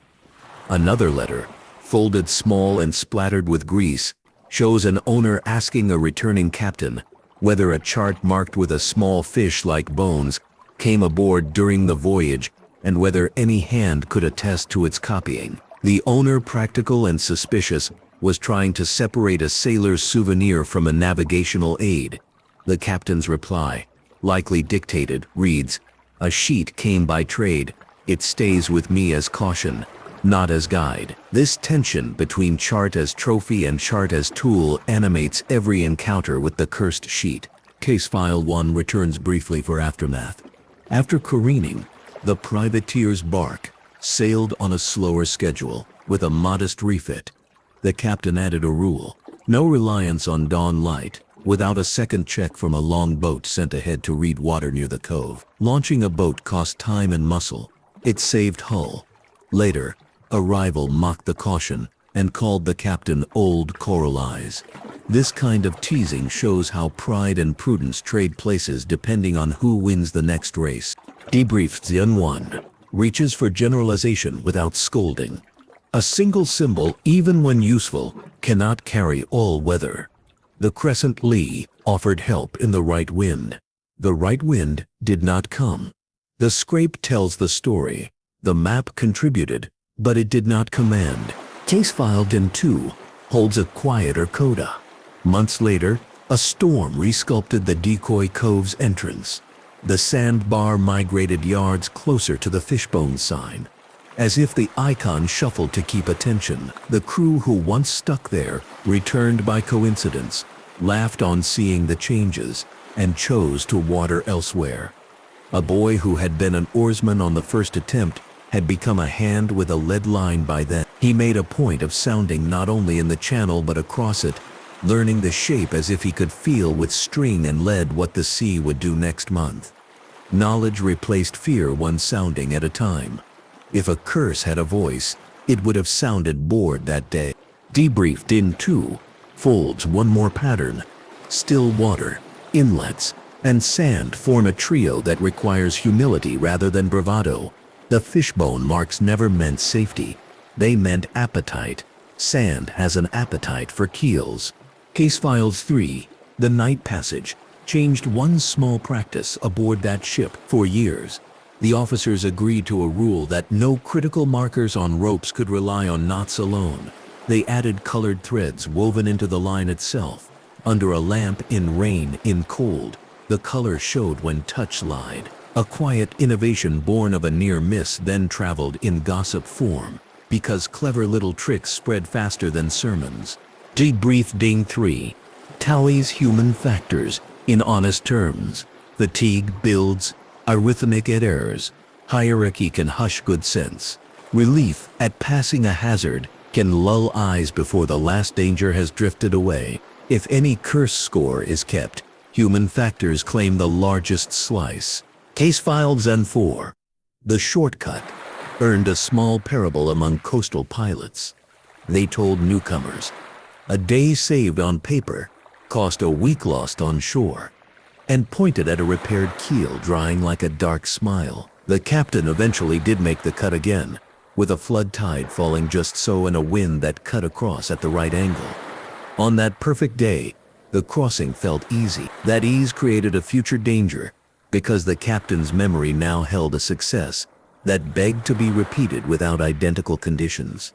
Another letter, folded small and splattered with grease, shows an owner asking a returning captain whether a chart marked with a small fish like bones came aboard during the voyage and whether any hand could attest to its copying. The owner, practical and suspicious, was trying to separate a sailor's souvenir from a navigational aid. The captain's reply, likely dictated, reads, "A sheet came by trade. It stays with me as caution, not as guide." This tension between chart as trophy and chart as tool animates every encounter with the cursed sheet. Case File 1 returns briefly for aftermath. After careening, the privateer's bark sailed on a slower schedule with a modest refit. The captain added a rule: no reliance on dawn light without a second check from a long boat sent ahead to read water near the cove. Launching a boat cost time and muscle. It saved Hull. Later, a rival mocked the caution and called the captain Old Coral Eyes. This kind of teasing shows how pride and prudence trade places depending on who wins the next race. Debrief Zone 1 reaches for generalization without scolding. A single symbol, even when useful, cannot carry all weather. The crescent lee offered help in the right wind. The right wind did not come. The scrape tells the story. The map contributed, but it did not command. Case File 2 holds a quieter coda. Months later, a storm resculpted the Decoy Cove's entrance. The sandbar migrated yards closer to the fishbone sign. As if the icon shuffled to keep attention, the crew who once stuck there returned by coincidence, laughed on seeing the changes, and chose to water elsewhere. A boy who had been an oarsman on the first attempt had become a hand with a lead line by then. He made a point of sounding not only in the channel but across it, learning the shape as if he could feel with string and lead what the sea would do next month. Knowledge replaced fear one sounding at a time. If a curse had a voice, it would have sounded bored that day. Debrief Din 2 folds one more pattern. Still water, inlets, and sand form a trio that requires humility rather than bravado. The fishbone marks never meant safety. They meant appetite. Sand has an appetite for keels. Case Files 3, The Night Passage, changed one small practice aboard that ship for years. The officers agreed to a rule that no critical markers on ropes could rely on knots alone. They added colored threads woven into the line itself. Under a lamp, in rain, in cold, the color showed when touch lied. A quiet innovation born of a near miss then traveled in gossip form, because clever little tricks spread faster than sermons. Debriefing 3. Tallies human factors in honest terms. Fatigue builds, arithmetic at errors. Hierarchy can hush good sense. Relief at passing a hazard can lull eyes before the last danger has drifted away. If any curse score is kept, human factors claim the largest slice. Case filed Zen 4. The shortcut earned a small parable among coastal pilots. They told newcomers, a day saved on paper cost a week lost on shore, and pointed at a repaired keel drying like a dark smile. The captain eventually did make the cut again, with a flood tide falling just so and a wind that cut across at the right angle. On that perfect day, the crossing felt easy. That ease created a future danger, because the captain's memory now held a success that begged to be repeated without identical conditions.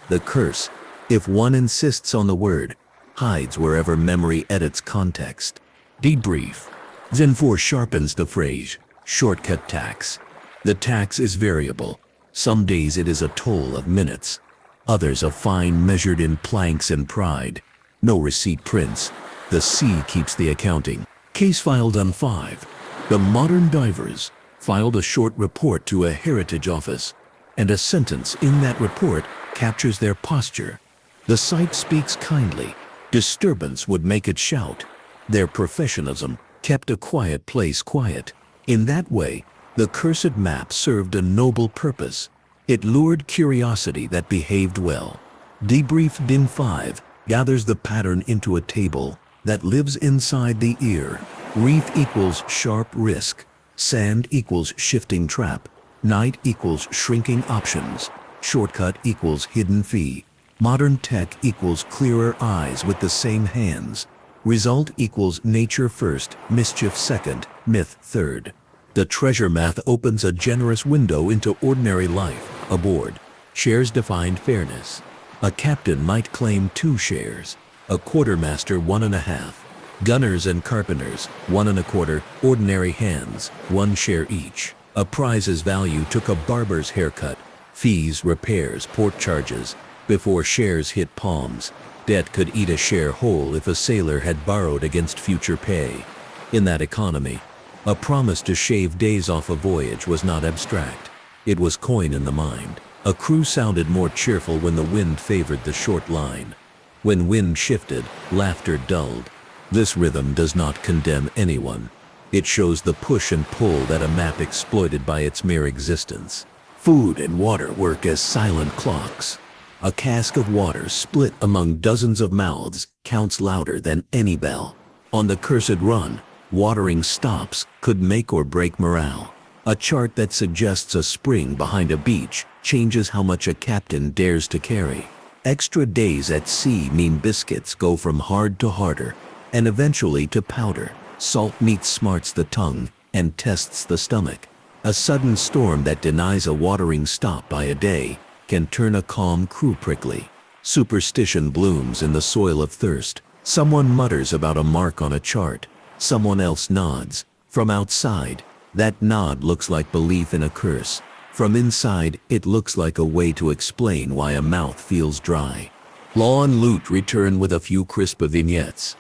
The curse, if one insists on the word, hides wherever memory edits context. Debrief. Zen 4 sharpens the phrase, shortcut tax. The tax is variable. Some days it is a toll of minutes, others a fine measured in planks and pride. No receipt prints. The sea keeps the accounting. Case filed on 5. The modern divers filed a short report to a heritage office, and a sentence in that report captures their posture. The sight speaks kindly. Disturbance would make it shout. Their professionalism kept a quiet place quiet. In that way, the cursed map served a noble purpose. It lured curiosity that behaved well. Debrief Din 5 gathers the pattern into a table that lives inside the ear. Reef equals sharp risk. Sand equals shifting trap. Night equals shrinking options. Shortcut equals hidden fee. Modern tech equals clearer eyes with the same hands. Result equals nature first, mischief second, myth third. The treasure math opens a generous window into ordinary life. Aboard, shares defined fairness. A captain might claim 2 shares. A quartermaster 1.5. Gunners and carpenters 1.25. Ordinary hands 1 share each. A prize's value took a barber's haircut. Fees, repairs, port charges. Before shares hit palms, debt could eat a share whole if a sailor had borrowed against future pay. In that economy, a promise to shave days off a voyage was not abstract. It was coin in the mind. A crew sounded more cheerful when the wind favored the short line. When wind shifted, laughter dulled. This rhythm does not condemn anyone. It shows the push and pull that a map exploited by its mere existence. Food and water work as silent clocks. A cask of water split among dozens of mouths counts louder than any bell. On the cursed run, watering stops could make or break morale. A chart that suggests a spring behind a beach changes how much a captain dares to carry. Extra days at sea mean biscuits go from hard to harder, and eventually to powder. Salt meat smarts the tongue and tests the stomach. A sudden storm that denies a watering stop by a day can turn a calm crew prickly. Superstition blooms in the soil of thirst. Someone mutters about a mark on a chart. Someone else nods. From outside, that nod looks like belief in a curse. From inside, it looks like a way to explain why a mouth feels dry. Law and loot return with a few crisp vignettes.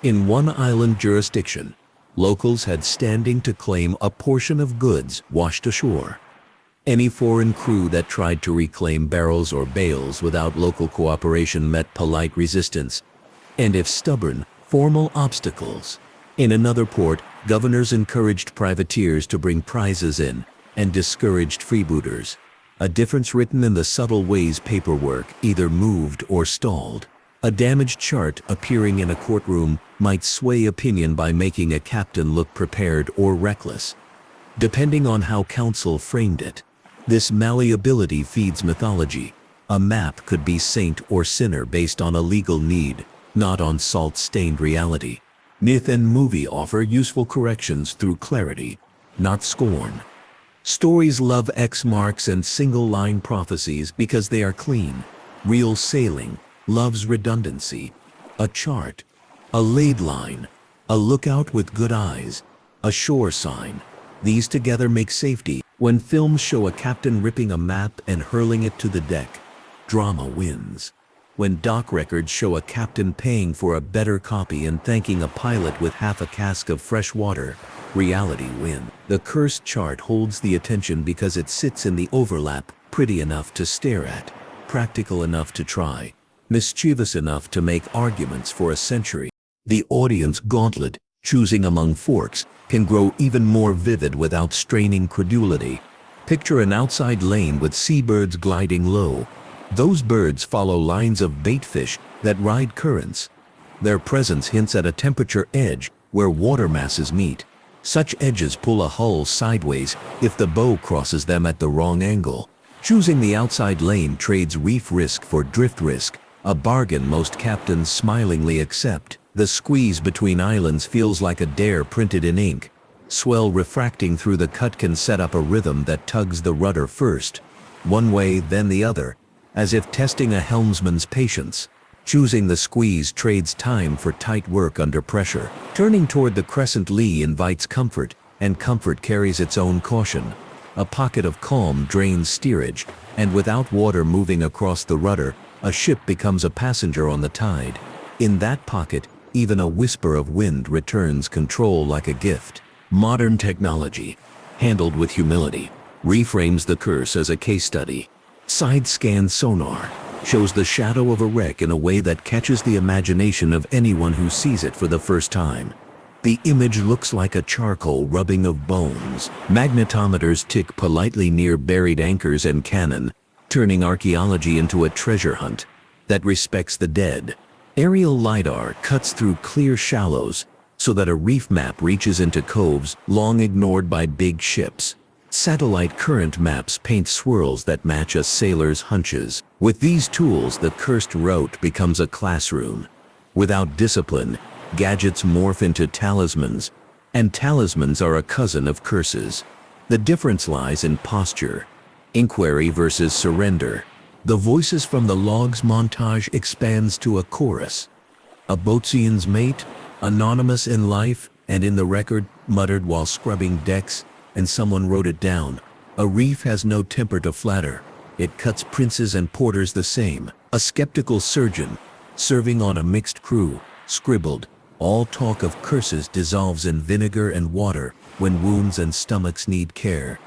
In one island jurisdiction, locals had standing to claim a portion of goods washed ashore. Any foreign crew that tried to reclaim barrels or bales without local cooperation met polite resistance, and if stubborn, formal obstacles. In another port, governors encouraged privateers to bring prizes in and discouraged freebooters. A difference written in the subtle ways paperwork either moved or stalled. A damaged chart appearing in a courtroom might sway opinion by making a captain look prepared or reckless, depending on how counsel framed it. This malleability feeds mythology. A map could be saint or sinner based on a legal need, not on salt-stained reality. Myth and movie offer useful corrections through clarity, not scorn. Stories love X marks and single-line prophecies because they are clean. Real sailing, loves redundancy. A chart, a laid line, a lookout with good eyes, a shore sign. These together make safety. When films show a captain ripping a map and hurling it to the deck, drama wins. When dock records show a captain paying for a better copy and thanking a pilot with half a cask of fresh water, reality wins. The cursed chart holds the attention because it sits in the overlap, pretty enough to stare at, practical enough to try, mischievous enough to make arguments for a century. The audience gauntlet, choosing among forks, can grow even more vivid without straining credulity. Picture an outside lane with seabirds gliding low. Those birds follow lines of baitfish that ride currents. Their presence hints at a temperature edge where water masses meet. Such edges pull a hull sideways if the bow crosses them at the wrong angle. Choosing the outside lane trades reef risk for drift risk, a bargain most captains smilingly accept. The squeeze between islands feels like a dare printed in ink. Swell refracting through the cut can set up a rhythm that tugs the rudder first, one way then the other, as if testing a helmsman's patience. Choosing the squeeze trades time for tight work under pressure. Turning toward the crescent lee invites comfort, and comfort carries its own caution. A pocket of calm drains steerage, and without water moving across the rudder, a ship becomes a passenger on the tide. In that pocket, even a whisper of wind returns control like a gift. Modern technology, handled with humility, reframes the curse as a case study. Side-scan sonar shows the shadow of a wreck in a way that catches the imagination of anyone who sees it for the first time. The image looks like a charcoal rubbing of bones. Magnetometers tick politely near buried anchors and cannon, turning archaeology into a treasure hunt that respects the dead. Aerial LiDAR cuts through clear shallows so that a reef map reaches into coves long ignored by big ships. Satellite current maps paint swirls that match a sailor's hunches. With these tools, the cursed route becomes a classroom. Without discipline, gadgets morph into talismans, and talismans are a cousin of curses. The difference lies in posture, inquiry versus surrender. The voices from the logs montage expands to a chorus. A boatswain's mate, anonymous in life and in the record, muttered while scrubbing decks, and someone wrote it down. A reef has no temper to flatter. It cuts princes and porters the same. A skeptical surgeon, serving on a mixed crew, scribbled, "All talk of curses dissolves in vinegar and water when wounds and stomachs need care."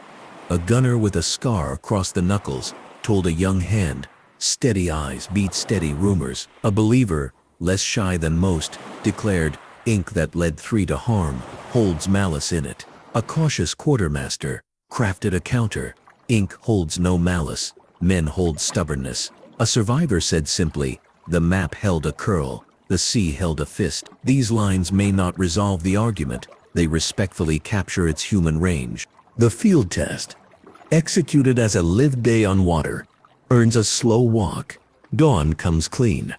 A gunner with a scar across the knuckles told a young hand, "Steady eyes beat steady rumors." A believer, less shy than most, declared, "Ink that led 3 to harm holds malice in it." A cautious quartermaster crafted a counter, "Ink holds no malice, men hold stubbornness." A survivor said simply, "The map held a curl, the sea held a fist." These lines may not resolve the argument, they respectfully capture its human range. The field test, executed as a lived day on water, earns a slow walk. Dawn comes clean.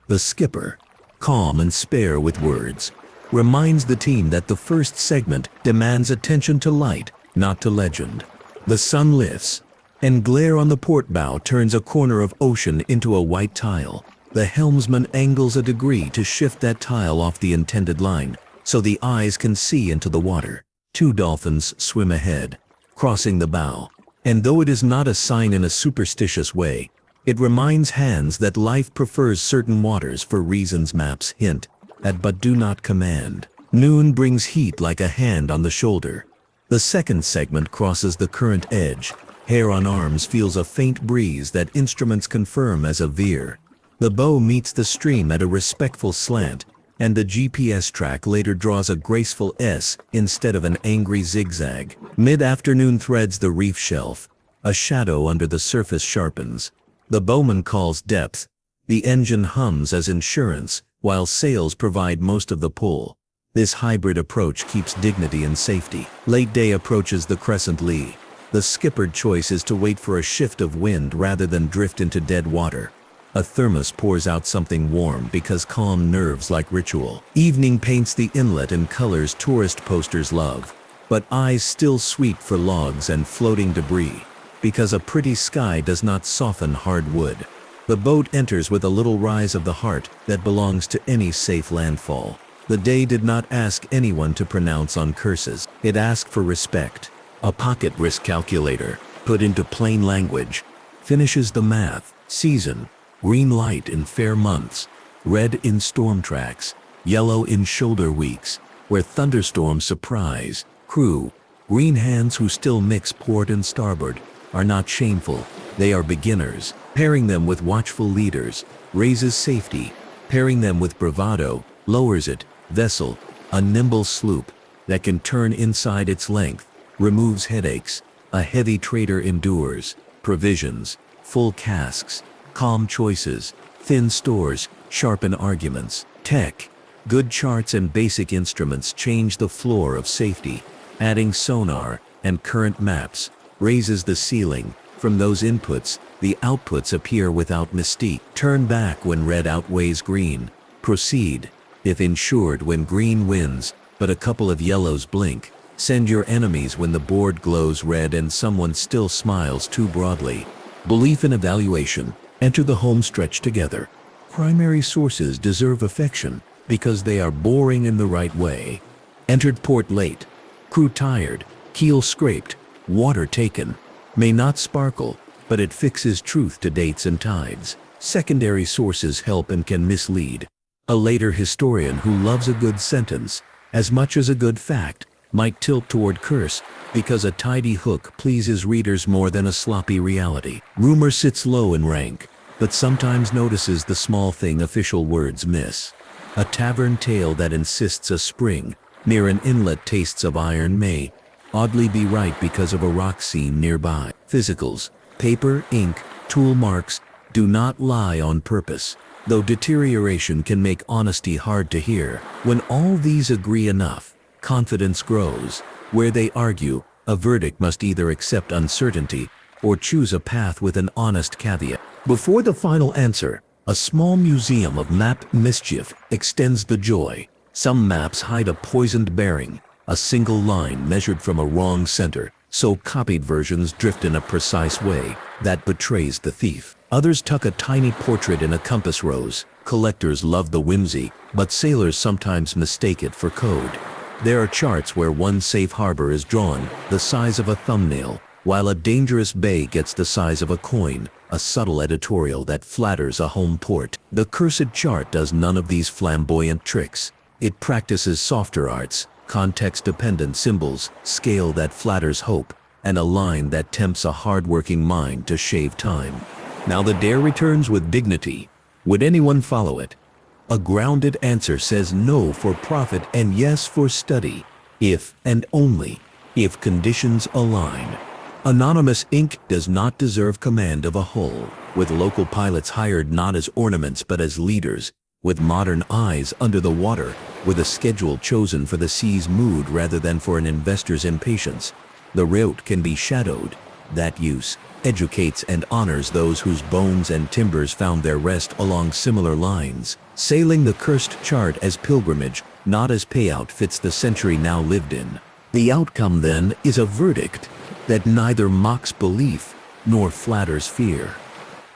The skipper, calm and spare with words, reminds the team that the first segment demands attention to light, not to legend. The sun lifts, and glare on the port bow turns a corner of ocean into a white tile. The helmsman angles a degree to shift that tile off the intended line, so the eyes can see into the water. 2 dolphins swim ahead, crossing the bow. And though it is not a sign in a superstitious way, it reminds hands that life prefers certain waters for reasons maps hint at but do not command. Noon brings heat like a hand on the shoulder. The second segment crosses the current edge. Hair on arms feels a faint breeze that instruments confirm as a veer. The bow meets the stream at a respectful slant, and the GPS track later draws a graceful S instead of an angry zigzag. Mid-afternoon threads the reef shelf. A shadow under the surface sharpens. The bowman calls depth. The engine hums as insurance, while sails provide most of the pull. This hybrid approach keeps dignity and safety. Late day approaches the crescent lee. The skippered choice is to wait for a shift of wind rather than drift into dead water. A thermos pours out something warm because calm nerves like ritual. Evening paints the inlet in colors tourist posters love, but eyes still sweep for logs and floating debris, because a pretty sky does not soften hard wood. The boat enters with a little rise of the heart that belongs to any safe landfall. The day did not ask anyone to pronounce on curses. It asked for respect. A pocket risk calculator, put into plain language, finishes the math. Season: green light in fair months, red in storm tracks, yellow in shoulder weeks, where thunderstorms surprise. Crew: green hands who still mix port and starboard, are not shameful, they are beginners. Pairing them with watchful leaders raises safety. Pairing them with bravado lowers it. Vessel: a nimble sloop that can turn inside its length, removes headaches. A heavy trader endures. Provisions: full casks, calm choices, thin stores, sharpen arguments. Tech: good charts and basic instruments change the floor of safety. Adding sonar and current maps raises the ceiling. From those inputs, the outputs appear without mystique. Turn back when red outweighs green. Proceed, if insured, when green wins, but a couple of yellows blink. Send your enemies when the board glows red and someone still smiles too broadly. Belief in evaluation. Enter the home stretch together. Primary sources deserve affection because they are boring in the right way. Entered port late. Crew tired. Keel scraped. Water taken. May not sparkle, but it fixes truth to dates and tides. Secondary sources help and can mislead. A later historian who loves a good sentence as much as a good fact might tilt toward curse because a tidy hook pleases readers more than a sloppy reality. Rumor sits low in rank, but sometimes notices the small thing official words miss. A tavern tale that insists a spring near an inlet tastes of iron may oddly be right because of a rock scene nearby. Physicals: paper, ink, tool marks do not lie on purpose, though deterioration can make honesty hard to hear. When all these agree enough, confidence grows. Where they argue, a verdict must either accept uncertainty or choose a path with an honest caveat. Before the final answer, a small museum of map mischief extends the joy. Some maps hide a poisoned bearing, a single line measured from a wrong center, so copied versions drift in a precise way that betrays the thief. Others tuck a tiny portrait in a compass rose. Collectors love the whimsy, but sailors sometimes mistake it for code. There are charts where one safe harbor is drawn, the size of a thumbnail, while a dangerous bay gets the size of a coin, a subtle editorial that flatters a home port. The cursed chart does none of these flamboyant tricks. It practices softer arts, context-dependent symbols, scale that flatters hope, and a line that tempts a hard-working mind to shave time. Now the dare returns with dignity. Would anyone follow it? A grounded answer says no for profit and yes for study, if and only if conditions align. Anonymous ink does not deserve command of a hull, with local pilots hired not as ornaments but as leaders, with modern eyes under the water, with a schedule chosen for the sea's mood rather than for an investor's impatience. The route can be shadowed. That use educates and honors those whose bones and timbers found their rest along similar lines. Sailing the cursed chart as pilgrimage, not as payout, fits the century now lived in. The outcome then is a verdict that neither mocks belief nor flatters fear.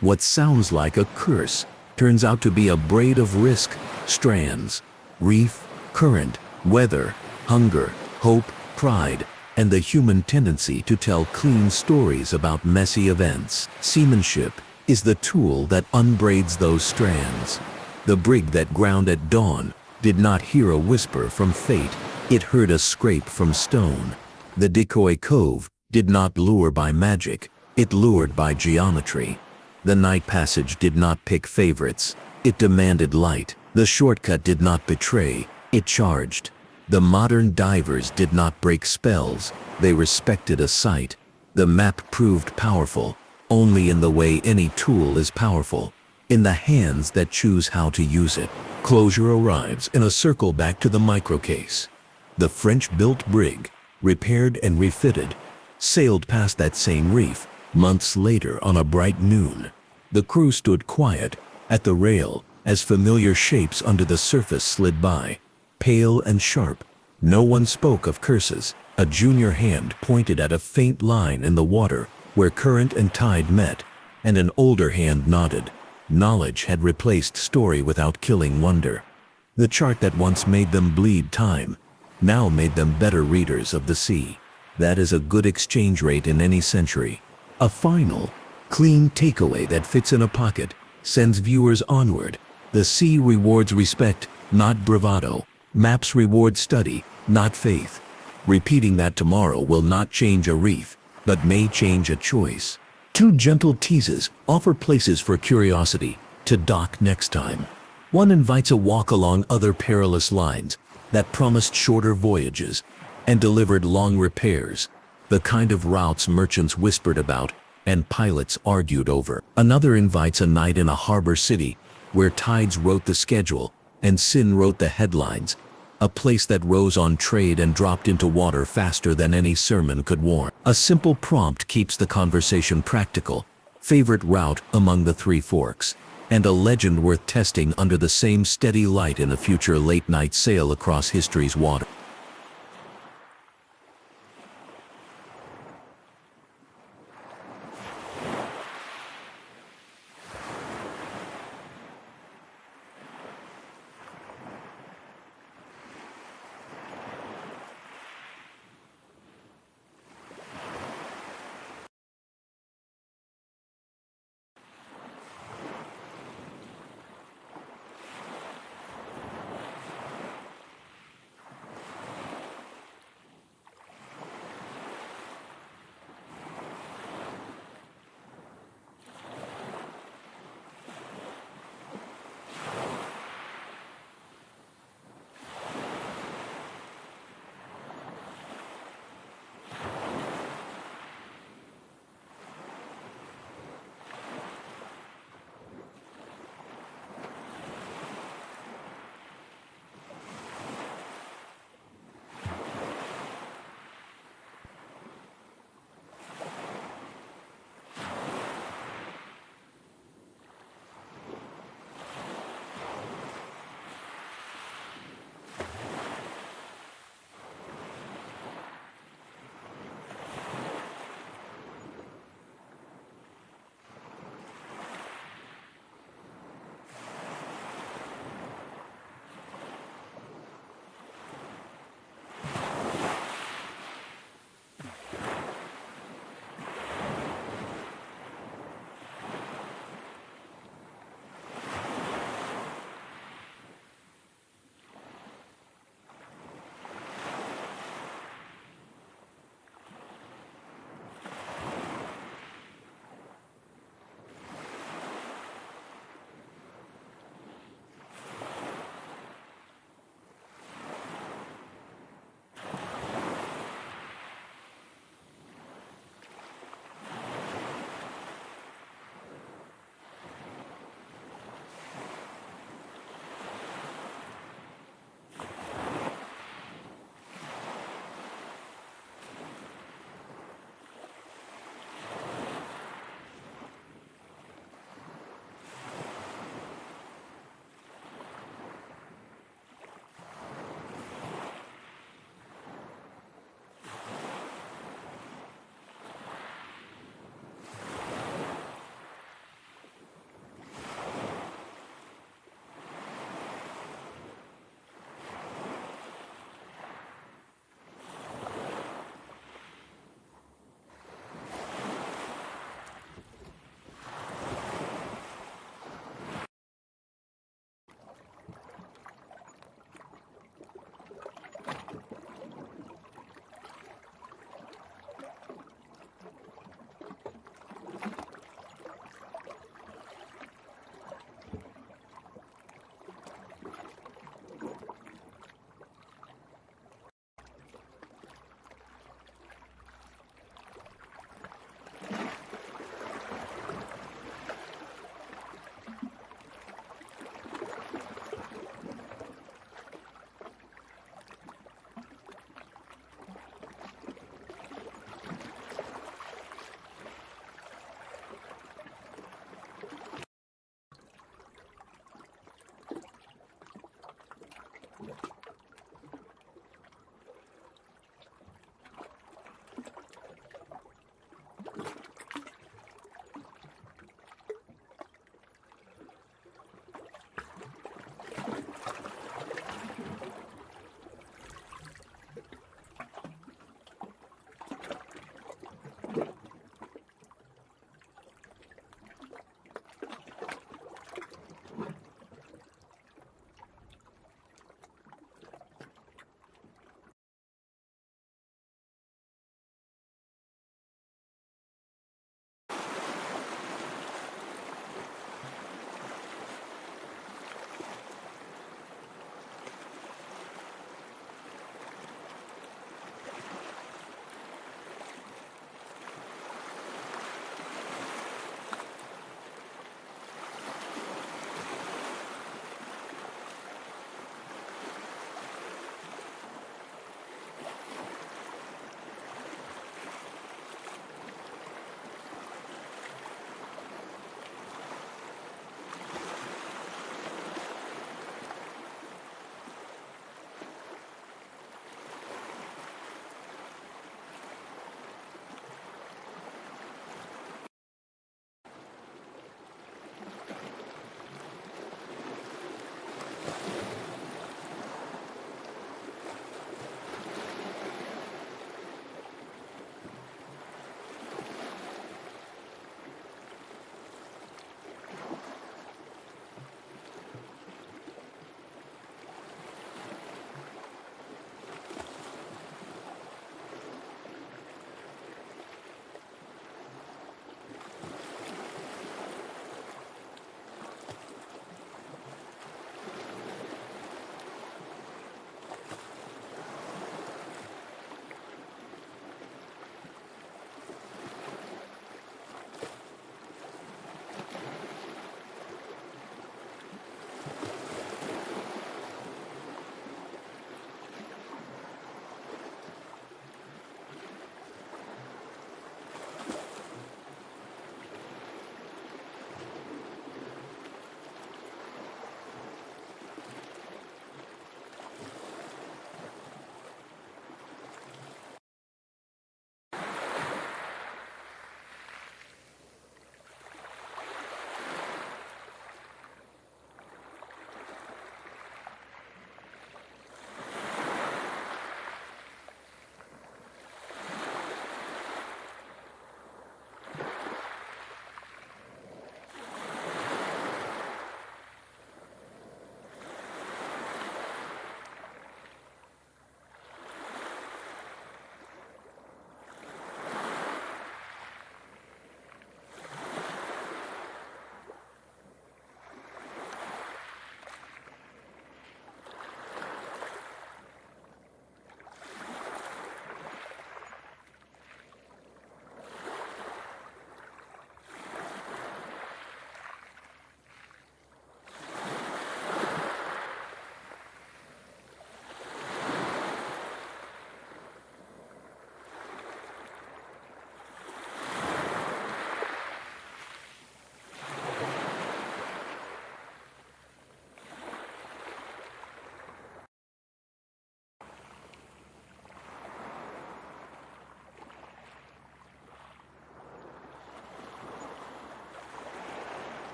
What sounds like a curse turns out to be a braid of risk, strands, reef, current, weather, hunger, hope, pride, and the human tendency to tell clean stories about messy events. Seamanship is the tool that unbraids those strands. The brig that ground at dawn did not hear a whisper from fate, it heard a scrape from stone. The decoy cove did not lure by magic, it lured by geometry. The night passage did not pick favorites, it demanded light. The shortcut did not betray, it charged. The modern divers did not break spells, they respected a sight. The map proved powerful, only in the way any tool is powerful, in the hands that choose how to use it. Closure arrives in a circle back to the microcase. The French-built brig, repaired and refitted, sailed past that same reef, months later on a bright noon. The crew stood quiet at the rail as familiar shapes under the surface slid by, pale and sharp. No one spoke of curses. A junior hand pointed at a faint line in the water where current and tide met, and an older hand nodded. Knowledge had replaced story without killing wonder. The chart that once made them bleed time now made them better readers of the sea. That is a good exchange rate in any century. A final, clean takeaway that fits in a pocket sends viewers onward. The sea rewards respect, not bravado. Maps reward study, not faith. Repeating that tomorrow will not change a reef, but may change a choice. Two gentle teases offer places for curiosity to dock next time. One invites a walk along other perilous lines that promised shorter voyages and delivered long repairs, the kind of routes merchants whispered about and pilots argued over. Another invites a night in a harbor city where tides wrote the schedule and sin wrote the headlines, a place that rose on trade and dropped into water faster than any sermon could warn. A simple prompt keeps the conversation practical, favorite route among the Three Forks, and a legend worth testing under the same steady light in a future late-night sail across history's water.